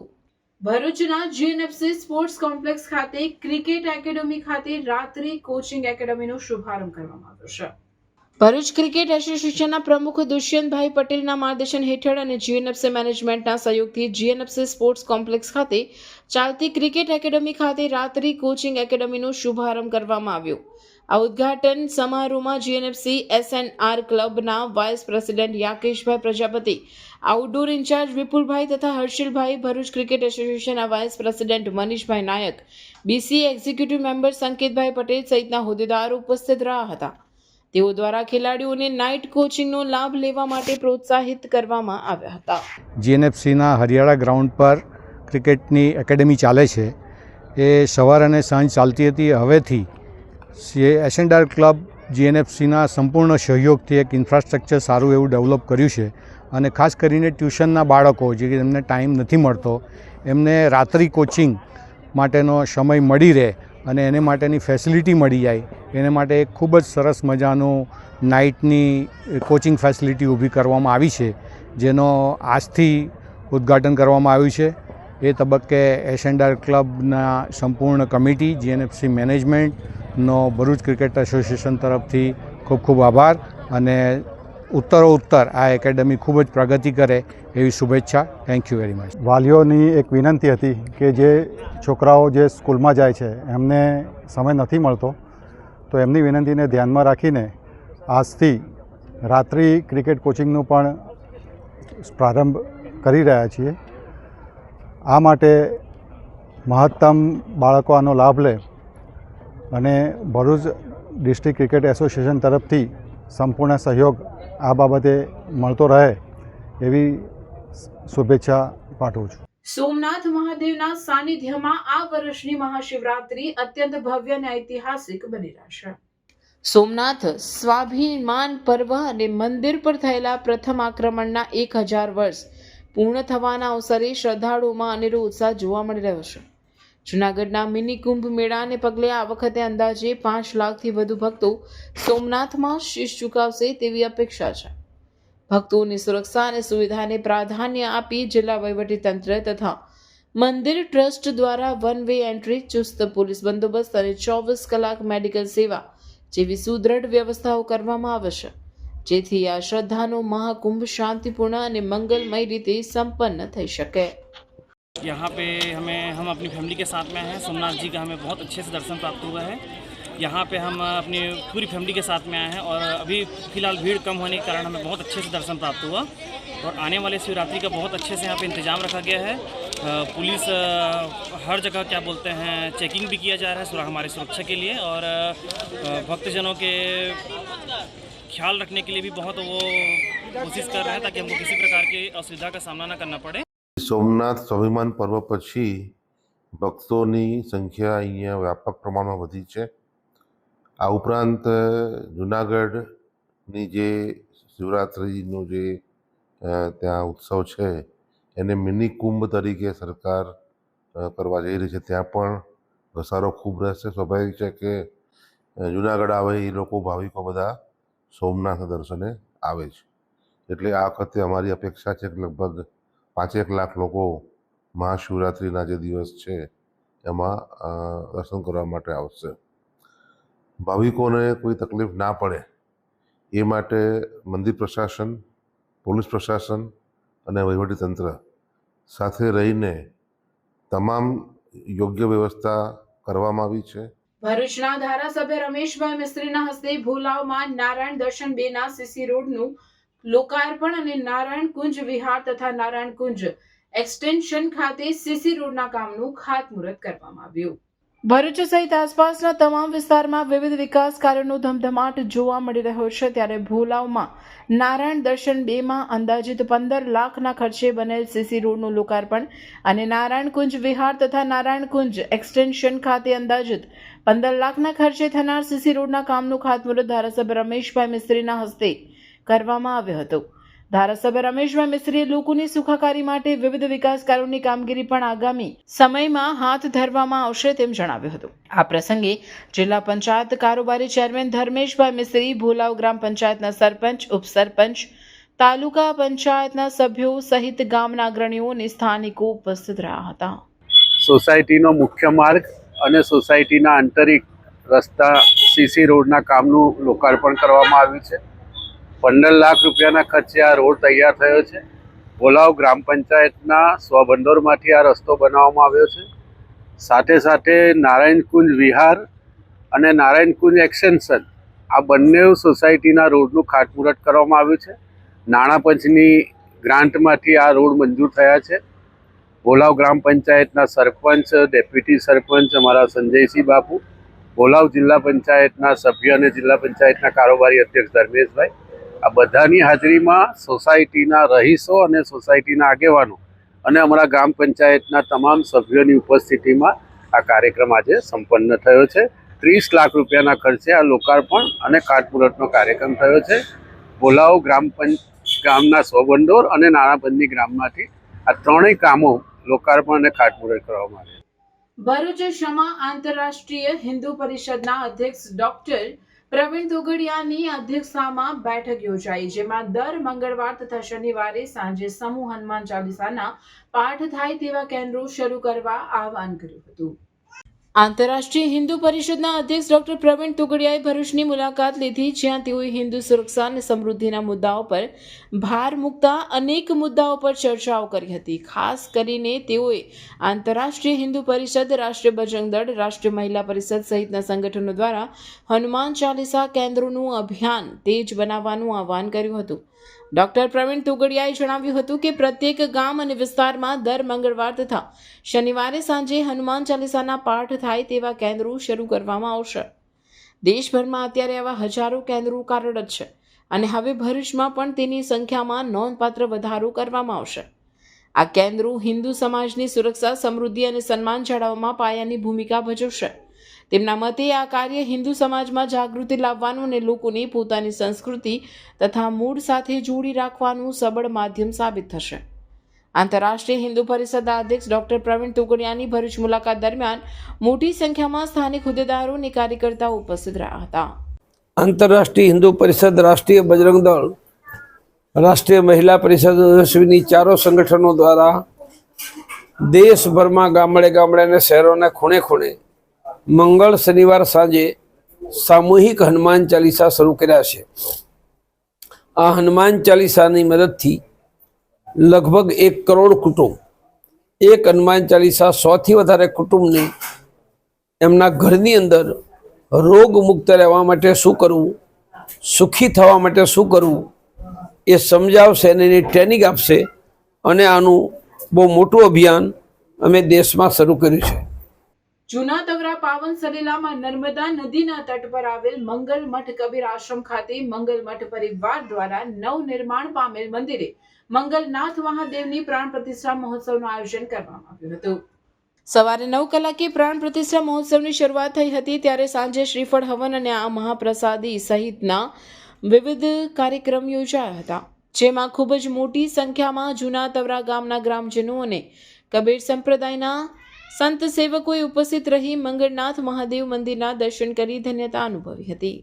ભરૂચના જીએનએફસી સ્પોર્ટ્સ કોમ્પ્લેક્સ ખાતે ક્રિકેટ એકેડમી ખાતે રાત્રિ કોચિંગ એકેડમીનો શુભારંભ કરવામાં આવ્યો છે. ભરૂચ ક્રિકેટ એસોસિએશનના પ્રમુખ દુષ્યંતભાઈ પટેલના માર્ગદર્શન હેઠળ અને જીએનએફસી મેનેજમેન્ટના સહયોગથી જીએનએફસી સ્પોર્ટ્સ કોમ્પ્લેક્સ ખાતે ચાલતી ક્રિકેટ એકેડમી ખાતે રાત્રિ કોચિંગ એકેડમીનો શુભારંભ કરવામાં આવ્યો. આ ઉદ્ઘાટન સમારોહમાં જીએનએફસી એસએનઆર ક્લબના vice president Yakeshbhai Prajapati, outdoor incharge Vipulbhai તથા હર્ષિલભાઈ, ભરૂચ ક્રિકેટ એસોસિએશનના vice president Manishbhai Nayak, BCA executive member Sanketbhai Patel સહિતના હોદ્દેદારો ઉપસ્થિત રહ્યા હતા. તેઓ દ્વારા ખેલાડીઓને નાઇટ કોચિંગનો લાભ લેવા માટે પ્રોત્સાહિત કરવામાં આવ્યા હતા. જીએનએફસીના હરિયાળા ગ્રાઉન્ડ પર ક્રિકેટની એકેડમી ચાલે છે. એ સવાર અને સાંજ ચાલતી હતી. હવેથી એસએનઆર ક્લબ જીએનએફસીના સંપૂર્ણ સહયોગથી એક ઇન્ફ્રાસ્ટ્રક્ચર સારું એવું ડેવલપ કર્યું છે અને ખાસ કરીને ટ્યુશનના બાળકો જે એમને ટાઈમ નથી મળતો એમને રાત્રિ કોચિંગ માટેનો સમય મળી રહે અને એને માટેની ફેસિલિટી મળી જાય એને માટે એક ખૂબ જ સરસ મજાનું નાઇટની કોચિંગ ફેસિલિટી ઊભી કરવામાં આવી છે, જેનો આજથી ઉદ્ઘાટન કરવામાં આવ્યું છે. એ તબક્કે એસએનઆર ક્લબના સંપૂર્ણ કમિટી, જીએનએફસી મેનેજમેન્ટનો ભરૂચ ક્રિકેટ એસોસિએશન તરફથી ખૂબ ખૂબ આભાર અને ઉત્તરોત્તર આ એકેડમી ખૂબ જ પ્રગતિ કરે એવી શુભેચ્છા. Thank you very much. વાલીઓની એક વિનંતી હતી કે જે છોકરાઓ જે સ્કૂલમાં જાય છે એમને સમય નથી મળતો, તો એમની વિનંતીને ધ્યાનમાં રાખીને આજથી રાત્રિ ક્રિકેટ કોચિંગનું પણ પ્રારંભ કરી રહ્યા છીએ. આ માટે મહત્તમ બાળકો આનો લાભ લે અને ભરૂચ ડિસ્ટ્રિક્ટ ક્રિકેટ એસોસિએશન તરફથી સંપૂર્ણ સહયોગ આ બાબતે મળતો રહે એવી શુભેચ્છા પાઠવું છું. સોમનાથ મહાદેવના સાનિધ્યમાં આ વર્ષની મહાશિવરાત્રી અત્યંત ભવ્ય અને ઐતિહાસિક બની રહેશે. સોમનાથ સ્વાભિમાન પર્વ અને મંદિર પર થયેલા પ્રથમ આક્રમણના 1000 વર્ષ પૂર્ણ થવાના અવસરે શ્રદ્ધાળુઓમાં અનેરો ઉત્સાહ જોવા મળી રહ્યો છે. જૂનાગઢના મિની કુંભ મેળાને પગલે આ વખતે અંદાજે 5 લાખથી વધુ ભક્તો સોમનાથમાં શીશ ઝુકાવશે તેવી અપેક્ષા છે. ભક્તોની સુરક્ષા અને સુવિધાને પ્રાધાન્ય આપી જિલ્લા વહીવટીતંત્ર તથા મંદિર ટ્રસ્ટ દ્વારા વન વે એન્ટ્રી, ચુસ્ત પોલીસ બંદોબસ્ત અને 24 કલાક મેડિકલ સેવા જેવી સુદૃઢ વ્યવસ્થાઓ કરવામાં આવશે, જેથી આ શ્રદ્ધાનો મહાકુંભ શાંતિપૂર્ણ અને મંગલમય રીતે સંપન્ન થઈ શકે. यहाँ पे हम अपनी फैमिली के साथ में हैं. सोमनाथ जी का हमें बहुत अच्छे से दर्शन प्राप्त हुआ है. यहाँ पे हम अपनी पूरी फैमिली के साथ में आए हैं और अभी फ़िलहाल भीड़ कम होने के कारण हमें बहुत अच्छे से दर्शन प्राप्त हुआ और आने वाले शिवरात्रि का बहुत अच्छे से यहाँ पे इंतजाम रखा गया है. पुलिस हर जगह क्या बोलते हैं चेकिंग भी किया जा रहा है हमारी सुरक्षा के लिए और भक्तजनों के ख्याल रखने के लिए भी बहुत वो कोशिश कर रहे हैं ताकि हमको किसी प्रकार की असुविधा का सामना न करना पड़े. સોમનાથ સ્વાભિમાન પર્વ પછી ભક્તોની સંખ્યા અહીંયા વ્યાપક પ્રમાણમાં વધી છે. આ ઉપરાંત જૂનાગઢની જે શિવરાત્રિનો જે ત્યાં ઉત્સવ છે એને મિની કુંભ તરીકે સરકાર કરવા જઈ રહી છે. ત્યાં પણ ઘસારો ખૂબ રહેશે. સ્વાભાવિક છે કે જૂનાગઢ આવે એ લોકો ભાવિકો બધા સોમનાથ દર્શને આવે છે. એટલે આ વખતે અમારી અપેક્ષા છે કે લગભગ 5-1 લાખ લોકો મહાશિવરાત્રિના જે દિવસ છે એમાં દર્શન કરવા માટે આવશે. ભાવિકોને કોઈ તકલીફ ના પડે એ માટે મંદિર પ્રશાસન, પોલીસ પ્રશાસન અને વહીવટીતંત્ર સાથે રહીને તમામ યોગ્ય વ્યવસ્થા કરવામાં આવી છે. ભરૂચના ધારાસભ્ય રમેશભાઈ મિસ્ત્રીના હસ્તે ભોલાવમાં નારાયણ દર્શન 2ના સીસી રોડનું લોકાર્પણ અને નારાયણ કુંજ વિહાર તથા નારાયણ કુંજ એક્સટેન્શન ખાતે સીસી રોડના કામનું ખાતમુહૂર્ત કરવામાં આવ્યું. ભરૂચ સહિત આસપાસના તમામ વિસ્તારમાં વિવિધ વિકાસ કાર્યોનો ધમધમાટ જોવા મળી રહ્યો છે. ત્યારે ભોલાવમાં નારાયણ દર્શન 2માં અંદાજિત 15 લાખના ખર્ચે બનેલ સીસી રોડનું લોકાર્પણ અને નારાયણ કુંજ વિહાર તથા નારાયણ કુંજ એક્સટેન્શન ખાતે અંદાજિત 15 લાખના ખર્ચે થનાર સીસી રોડના કામનું ખાતમુહૂર્ત ધારાસભ્ય રમેશભાઈ મિસ્ત્રીના હસ્તે કરવામાં આવ્યું હતું. ધારાસભ્ય રમેશભાઈ મિસ્ત્રીએ લોકોની સુખાકારી માટે વિવિધ વિકાસ કાર્યોની કામગીરી પણ આગામી સમયમાં હાથ ધરવામાં આવશે તેમ જણાવ્યું હતું. આ પ્રસંગે જિલ્લા પંચાયત કારોબારી ચેરમેન ધર્મેશભાઈ મિસ્ત્રી, ભોલાવ ગ્રામ પંચાયતના સરપંચ, ઉપસરપંચ, તાલુકા પંચાયતના સભ્યો સહિત ગામના અગ્રણીઓ અને સ્થાનિકો ઉપસ્થિત રહ્યા હતા. સોસાયટીનો મુખ્ય માર્ગ અને સોસાયટીના આંતરિક રસ્તા સીસી રોડના કામનું લોકાર્પણ કરવામાં આવ્યું છે. 15 લાખ રૂપિયાના ખર્ચે આ રોડ તૈયાર થયો છે. ભોલાવ ગ્રામ પંચાયતના સ્વભંડોળમાંથી આ રસ્તો બનાવવામાં આવ્યો છે. સાથે સાથે નારાયણ કુંજ વિહાર અને નારાયણ કુંજ એક્સટેન્શન આ બંને સોસાયટીના રોડનું ખાતમુહૂર્ત કરવામાં આવ્યું છે. નાણાં પંચની ગ્રાન્ટમાંથી આ રોડ મંજૂર થયા છે. ભોલાવ ગ્રામ પંચાયતના સરપંચ, ડેપ્યુટી સરપંચ અમારા સંજયસિંહ બાપુ, ભોલાવ જિલ્લા પંચાયતના સભ્ય અને જિલ્લા પંચાયતના કારોબારી અધ્યક્ષ ધર્મેશભાઈ, આ બધાની હાજરીમાં સોસાયટીના રહીશો અને સોસાયટીના આગેવાનો અને અમારા ગ્રામ પંચાયતના તમામ સભ્યોની ઉપસ્થિતિમાં આ કાર્યક્રમ આજે સંપન્ન થયો છે. 30 લાખ રૂપિયાના ખર્ચે આ લોકાર્પણ અને ખાતમુહૂર્તનો કાર્યક્રમ થયો છે. ભોલાવ ગામના સ્વભંડોળ અને નાણાપંચની ગ્રામમાંથી આ ત્રણેય કામો લોકાર્પણ અને ખાતમુહૂર્ત કરવામાં આવ્યા. ભરૂચ ક્ષમા આંતરરાષ્ટ્રીય હિન્દુ પરિષદના અધ્યક્ષ ડોક્ટર પ્રવીણ તોગડિયાની અધ્યક્ષતામાં બેઠક યોજાઈ, જેમાં દર મંગળવાર તથા શનિવારે સાંજે સમૂહ હનુમાન ચાલીસાના પાઠ થાય તેવા કેન્દ્રો શરૂ કરવા આહવાન કર્યું હતું. આંતરરાષ્ટ્રીય હિન્દુ પરિષદના અધ્યક્ષ ડોક્ટર પ્રવીણ તોગડિયાએ ભરૂચની મુલાકાત લીધી, જ્યાં તેઓએ હિન્દુ સુરક્ષા અને સમૃદ્ધિના મુદ્દાઓ પર ભાર મૂકતા અનેક મુદ્દાઓ પર ચર્ચાઓ કરી હતી. ખાસ કરીને તેઓએ આંતરરાષ્ટ્રીય હિન્દુ પરિષદ, રાષ્ટ્રીય બજરંગ દળ, રાષ્ટ્રીય મહિલા પરિષદ સહિતના સંગઠનો દ્વારા હનુમાન ચાલીસા કેન્દ્રોનું અભિયાન તેજ બનાવવાનું આહવાન કર્યું હતું. ડોક્ટર પ્રવીણ તોગડિયાએ જણાવ્યું હતું કે પ્રત્યેક ગામ અને વિસ્તારમાં દર મંગળવાર તથા શનિવારે સાંજે હનુમાન ચાલીસાના પાઠ થાય તેવા કેન્દ્રો શરૂ કરવામાં આવશે. દેશભરમાં અત્યારે આવા હજારો કેન્દ્રો કાર્યરત છે અને હવે ભરૂચમાં પણ તેની સંખ્યામાં નોંધપાત્ર વધારો કરવામાં આવશે. આ કેન્દ્રો હિન્દુ સમાજની સુરક્ષા, સમૃદ્ધિ અને સન્માન જાળવવામાં પાયાની ભૂમિકા ભજવશે. તેમના મતે આ કાર્ય હિન્દુ સમાજમાં જાગૃતિ લાવવાનું અને લોકોને પોતાની સંસ્કૃતિ તથા મૂળ સાથે જોડી રાખવાનું સબળ માધ્યમ સાબિત થશે. આંતરરાષ્ટ્રીય હિન્દુ પરિષદના અધ્યક્ષ ડોક્ટર પ્રવીણ તોગડિયાની ભરૂચ મુલાકાત દરમિયાન મોટી સંખ્યામાં સ્થાનિક હોદ્દેદારો અને કાર્યકર્તાઓ ઉપસ્થિત રહ્યા હતા. આંતરરાષ્ટ્રીય હિન્દુ પરિષદ, રાષ્ટ્રીય બજરંગ દળ, રાષ્ટ્રીય મહિલા પરિષદ સહિતની ચારો સંગઠનો દ્વારા દેશભરમાં ગામડે ગામડે અને શહેરોના ખૂણે ખૂણે મંગળ શનિવાર સાંજે સામૂહિક હનુમાન ચાલીસા શરૂ કર્યા છે. આ હનુમાન ચાલીસાની મદદથી લગભગ 1 કરોડ કુટુંબ, એક હનુમાન ચાલીસા 100થી વધારે કુટુંબને એમના ઘરની અંદર રોગ મુક્ત રહેવા માટે શું કરવું, સુખી થવા માટે શું કરવું એ સમજાવશે અને એની ટ્રેનિંગ આપશે. અને આનું બહુ મોટું અભિયાન અમે દેશમાં શરૂ કર્યું છે. જૂના તવરા પાવન સલીલામાં નર્મદા નદીના તટ પર આવેલ મંગલ મઠ કબીર આશ્રમ ખાતે મંગલ મઠ પરિવાર દ્વારા નવનિર્માણ પામેલ મંદિરે મંગલનાથ મહાદેવની પ્રાણ પ્રતિષ્ઠા મહોત્સવનું આયોજન કરવામાં આવ્યું હતું. સવારે 9 કલાકે પ્રાણ પ્રતિષ્ઠા મહોત્સવની શરૂઆત થઈ હતી, ત્યારે સાંજે શ્રીફળ હવન અને આ મહાપ્રસાદી સહિતના વિવિધ કાર્યક્રમ યોજાયા હતા, જેમાં ખૂબ જ મોટી સંખ્યામાં જૂના તવરા ગામના ગ્રામજનો અને કબીર સંપ્રદાયના સંત સેવકોએ ઉપસ્થિત રહી મંગળનાથ મહાદેવ મંદિરના દર્શન કરી ધન્યતા અનુભવી હતી.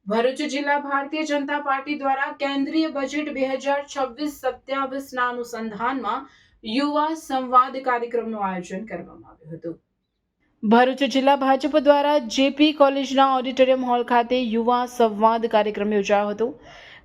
ભરૂચ જિલ્લા ભારતીય જનતા પાર્ટી દ્વારા કેન્દ્રીય બજેટ 2026-27ના અનુસંધાનમાં યુવા સંવાદ કાર્યક્રમનું આયોજન કરવામાં આવ્યું હતું. ભરૂચ જિલ્લા ભાજપ દ્વારા જેપી કોલેજના ઓડિટોરિયમ હોલ ખાતે યુવા સંવાદ કાર્યક્રમ યોજાયો હતો.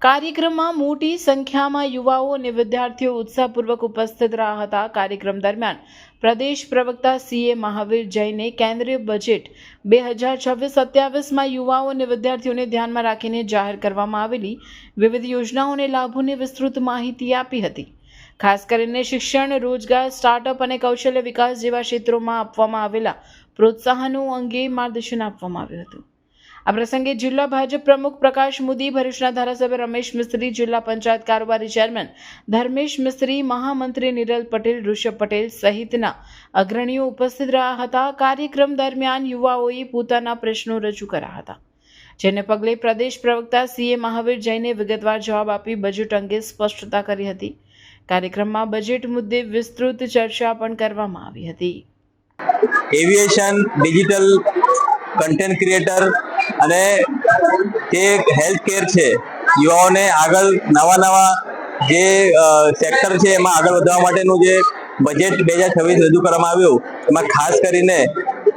કાર્યક્રમમાં મોટી સંખ્યામાં યુવાઓ અને વિદ્યાર્થીઓ ઉત્સાહપૂર્વક ઉપસ્થિત રહ્યા હતા. કાર્યક્રમ દરમિયાન પ્રદેશ પ્રવક્તા CA મહાવીર જૈને કેન્દ્રીય બજેટ 2026-27માં યુવાઓ અને વિદ્યાર્થીઓને ધ્યાનમાં રાખીને જાહેર કરવામાં આવેલી વિવિધ યોજનાઓ અને લાભોની વિસ્તૃત માહિતી આપી હતી. ખાસ કરીને શિક્ષણ, રોજગાર, સ્ટાર્ટઅપ અને કૌશલ્ય વિકાસ જેવા ક્ષેત્રોમાં આપવામાં આવેલા પ્રોત્સાહનો અંગે માર્ગદર્શન આપવામાં આવ્યું હતું. આ પ્રસંગે જિલ્લા ભાજપ પ્રમુખ પ્રકાશ મોદી, ભરૂચના ધારાસભ્ય રમેશ મિસ્ત્રી, જિલ્લા પંચાયત કારોબારી ચેરમેન ધર્મેશ મિસ્ત્રી, મહામંત્રી નિરલ પટેલ, ઋષભ પટેલ સહિતના અગ્રણીઓ ઉપસ્થિત રહ્યા હતા. કાર્યક્રમ દરમિયાન યુવાઓએ પોતાના પ્રશ્નો રજૂ કર્યા હતા, જેને પગલે પ્રદેશ પ્રવક્તા CA મહાવીર જૈને વિગતવાર જવાબ આપી બજેટ અંગે સ્પષ્ટતા કરી હતી. કાર્યક્રમમાં બજેટ મુદ્દે વિસ્તૃત ચર્ચા પણ કરવામાં આવી હતી. એવિએશન, ડિજિટલ કન્ટેન્ટ ક્રિએટર અને જે હેલ્થ કેર છે, યુવાઓને આગળ નવા જે સેક્ટર છે એમાં આગળ વધવા માટેનું જે બજેટ 2026 રજૂ કરવામાં આવ્યું, એમાં ખાસ કરીને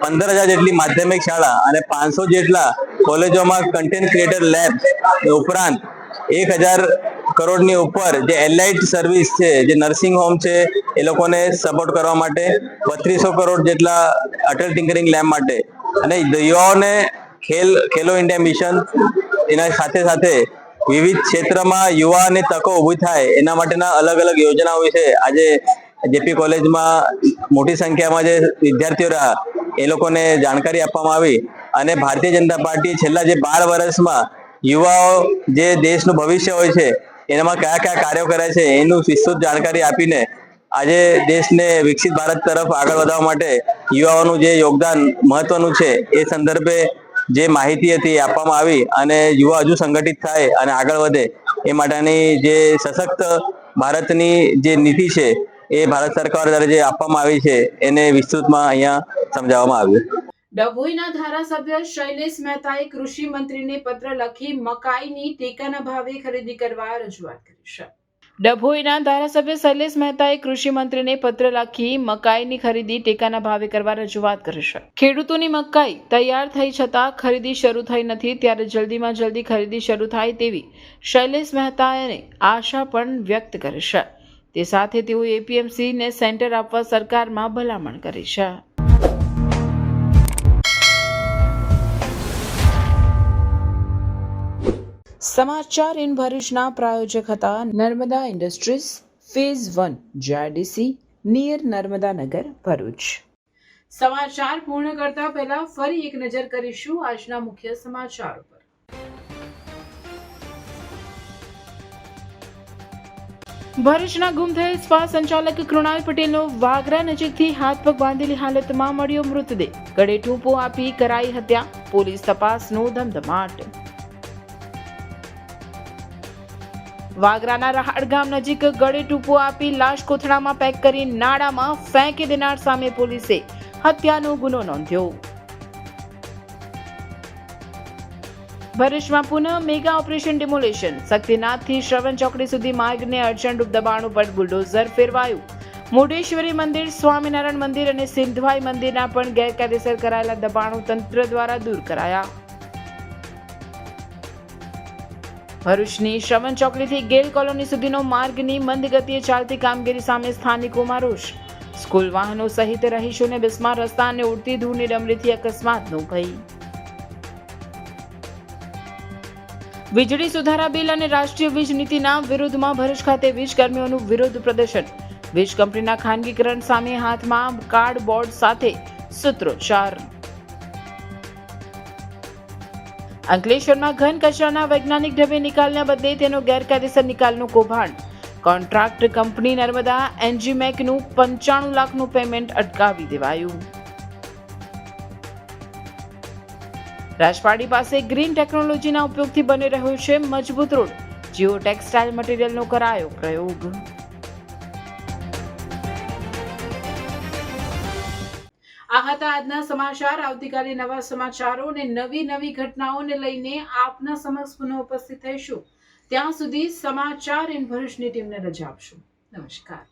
15,000 જેટલી માધ્યમિક શાળા અને 500 જેટલા કોલેજોમાં કન્ટેન્ટ ક્રિએટર લેબ ઉપરાંત 1,000 કરોડની ઉપર જે એલાઇટ સર્વિસ છે, જે નર્સિંગ હોમ છે, એ લોકોને સપોર્ટ કરવા માટે 3200 કરોડ જેટલા અટલ ટિંકરિંગ લેબ માટે અને યુવાઓને ખેલો ઇન્ડિયા મિશન, એના સાથે સાથે વિવિધ ક્ષેત્રમાં યુવાને તકો ઊભી થાય એના માટેના અલગ અલગ યોજનાઓ વિશે આજે જેપી કોલેજમાં મોટી સંખ્યામાં જે વિદ્યાર્થીઓ રહ્યા એ લોકોને જાણકારી આપવામાં આવી અને ભારતીય જનતા પાર્ટી છેલ્લા જે 12 વર્ષમાં યુવાઓ જે દેશનું ભવિષ્ય હોય છે એનામાં કયા કયા કાર્યો કરે છે એનું વિસ્તૃત જાણકારી આપીને આજે દેશને વિકસિત ભારત તરફ આગળ વધવા માટે યુવાઓનું જે યોગદાન મહત્વનું છે એ સંદર્ભે જે માહિતી હતી આપવામાં આવી અને યુવા હજુ સંગઠિત થાય અને આગળ વધે એ માટેની જે સશક્ત ભારતની જે નીતિ છે એ ભારત સરકાર દ્વારા જે આપવામાં આવી છે એને વિસ્તૃતમાં અહીંયા સમજાવવામાં આવ્યું. ડભોઈના ધારાસભ્ય શૈલેષ મહેતાએ કૃષિ મંત્રીને પત્ર લખી મકાઈની ટેકાના ભાવે ખરીદી કરવા રજૂઆત કરી છે. ડભોઈના ધારાસભ્ય શૈલેષ મહેતાએ કૃષિ મંત્રીને પત્ર લખી મકાઈની ખરીદી ટેકાના ભાવે કરવા રજૂઆત કરી છે. ખેડૂતોની મકાઈ તૈયાર થઈ છતાં ખરીદી શરૂ થઈ નથી, ત્યારે જલ્દીમાં જલ્દી ખરીદી શરૂ થાય તેવી શૈલેષ મહેતાએ આશા પણ વ્યક્ત કરી છે. તે સાથે તેઓ APMCને સેન્ટર આપવા સરકારમાં ભલામણ કરી છે. સમાચાર ઇન ભરૂચના પ્રાયોજક હતા Narmada industries phase 1 JRDC near Narmada Nagar Bharuch. સમાચાર પૂર્ણ કરતા પહેલા ફરી એક નજર કરીશું આજના મુખ્ય સમાચારો પર. ભરૂચના ગુમ થયેલ સ્પા સંચાલક કૃણાલ પટેલનો વાગરા નજીકથી હાથ પગ બાંધેલી હાલતમાં મળ્યો મૃતદેહ. ગળે ટૂંપો આપી કરાઈ હત્યા. પોલીસ તપાસનો ધમધમાટ. વાગરાના રહાડ ગામ નજીક ગળે ટૂંપો આપી લાશ કોથળામાં પેક કરી નાળામાં ફેંકી દેનાર સામે પોલીસે હત્યાનો ગુનો નોંધ્યો. ભરૂચમાં પુનઃ મેગા ઓપરેશન ડિમોલેશન. શક્તિનાથથી શ્રવણ ચોકડી સુધી માર્ગને અડચણરૂપ દબાણ ઉપર બુલડોઝર ફેરવાયું. મોઢેશ્વરી મંદિર, સ્વામિનારાયણ મંદિર અને સિદ્ધભાઈ મંદિરના પણ ગેરકાયદેસર કરાયેલા દબાણો તંત્ર દ્વારા દૂર કરાયા. ભરૂચની શ્રવણ ચોકડીથી ગેલ કોલોની સુધીનો માર્ગની મંદ ગતિએ ચાલતી કામગીરી સામે સ્થાનિકોમાં રોષ. સ્કૂલ વાહનો સહિત રહીશોને બિસ્માર રસ્તા અને ઉડતી ધૂળની ડમરીથી અકસ્માતનો ભય. વીજળી સુધારા બિલ અને રાષ્ટ્રીય વીજ નીતિના વિરોધમાં ભરૂચ ખાતે વીજ કર્મીઓનું વિરોધ પ્રદર્શન. વીજ કંપનીના ખાનગીકરણ સામે હાથમાં કાર્ડબોર્ડ સાથે સૂત્રોચ્ચાર. અંકલેશ્વરમાં ઘન કચરાના વૈજ્ઞાનિક ઢબે નિકાલના બદલે તેનો ગેરકાયદેસર નિકાલનું કૌભાંડ. કોન્ટ્રાક્ટ કંપની નર્મદા એન્જીમેકનું 95 લાખનું પેમેન્ટ અટકાવી દેવાયું. રાજપાડી પાસે ગ્રીન ટેકનોલોજીના ઉપયોગથી બની રહ્યો છે મજબૂત રોડ. જીઓ ટેક્સટાઇલ મટીરીયલનો કરાયો પ્રયોગ. આ હતા આજના સમાચાર. આવતીકાલે નવા સમાચારો અને નવી ઘટનાઓને લઈને આપના સમક્ષ પુનઃ ઉપસ્થિત થઈશું. ત્યાં સુધી સમાચાર ઇન ભરૂચની ટીમને રજા આપશું. નમસ્કાર.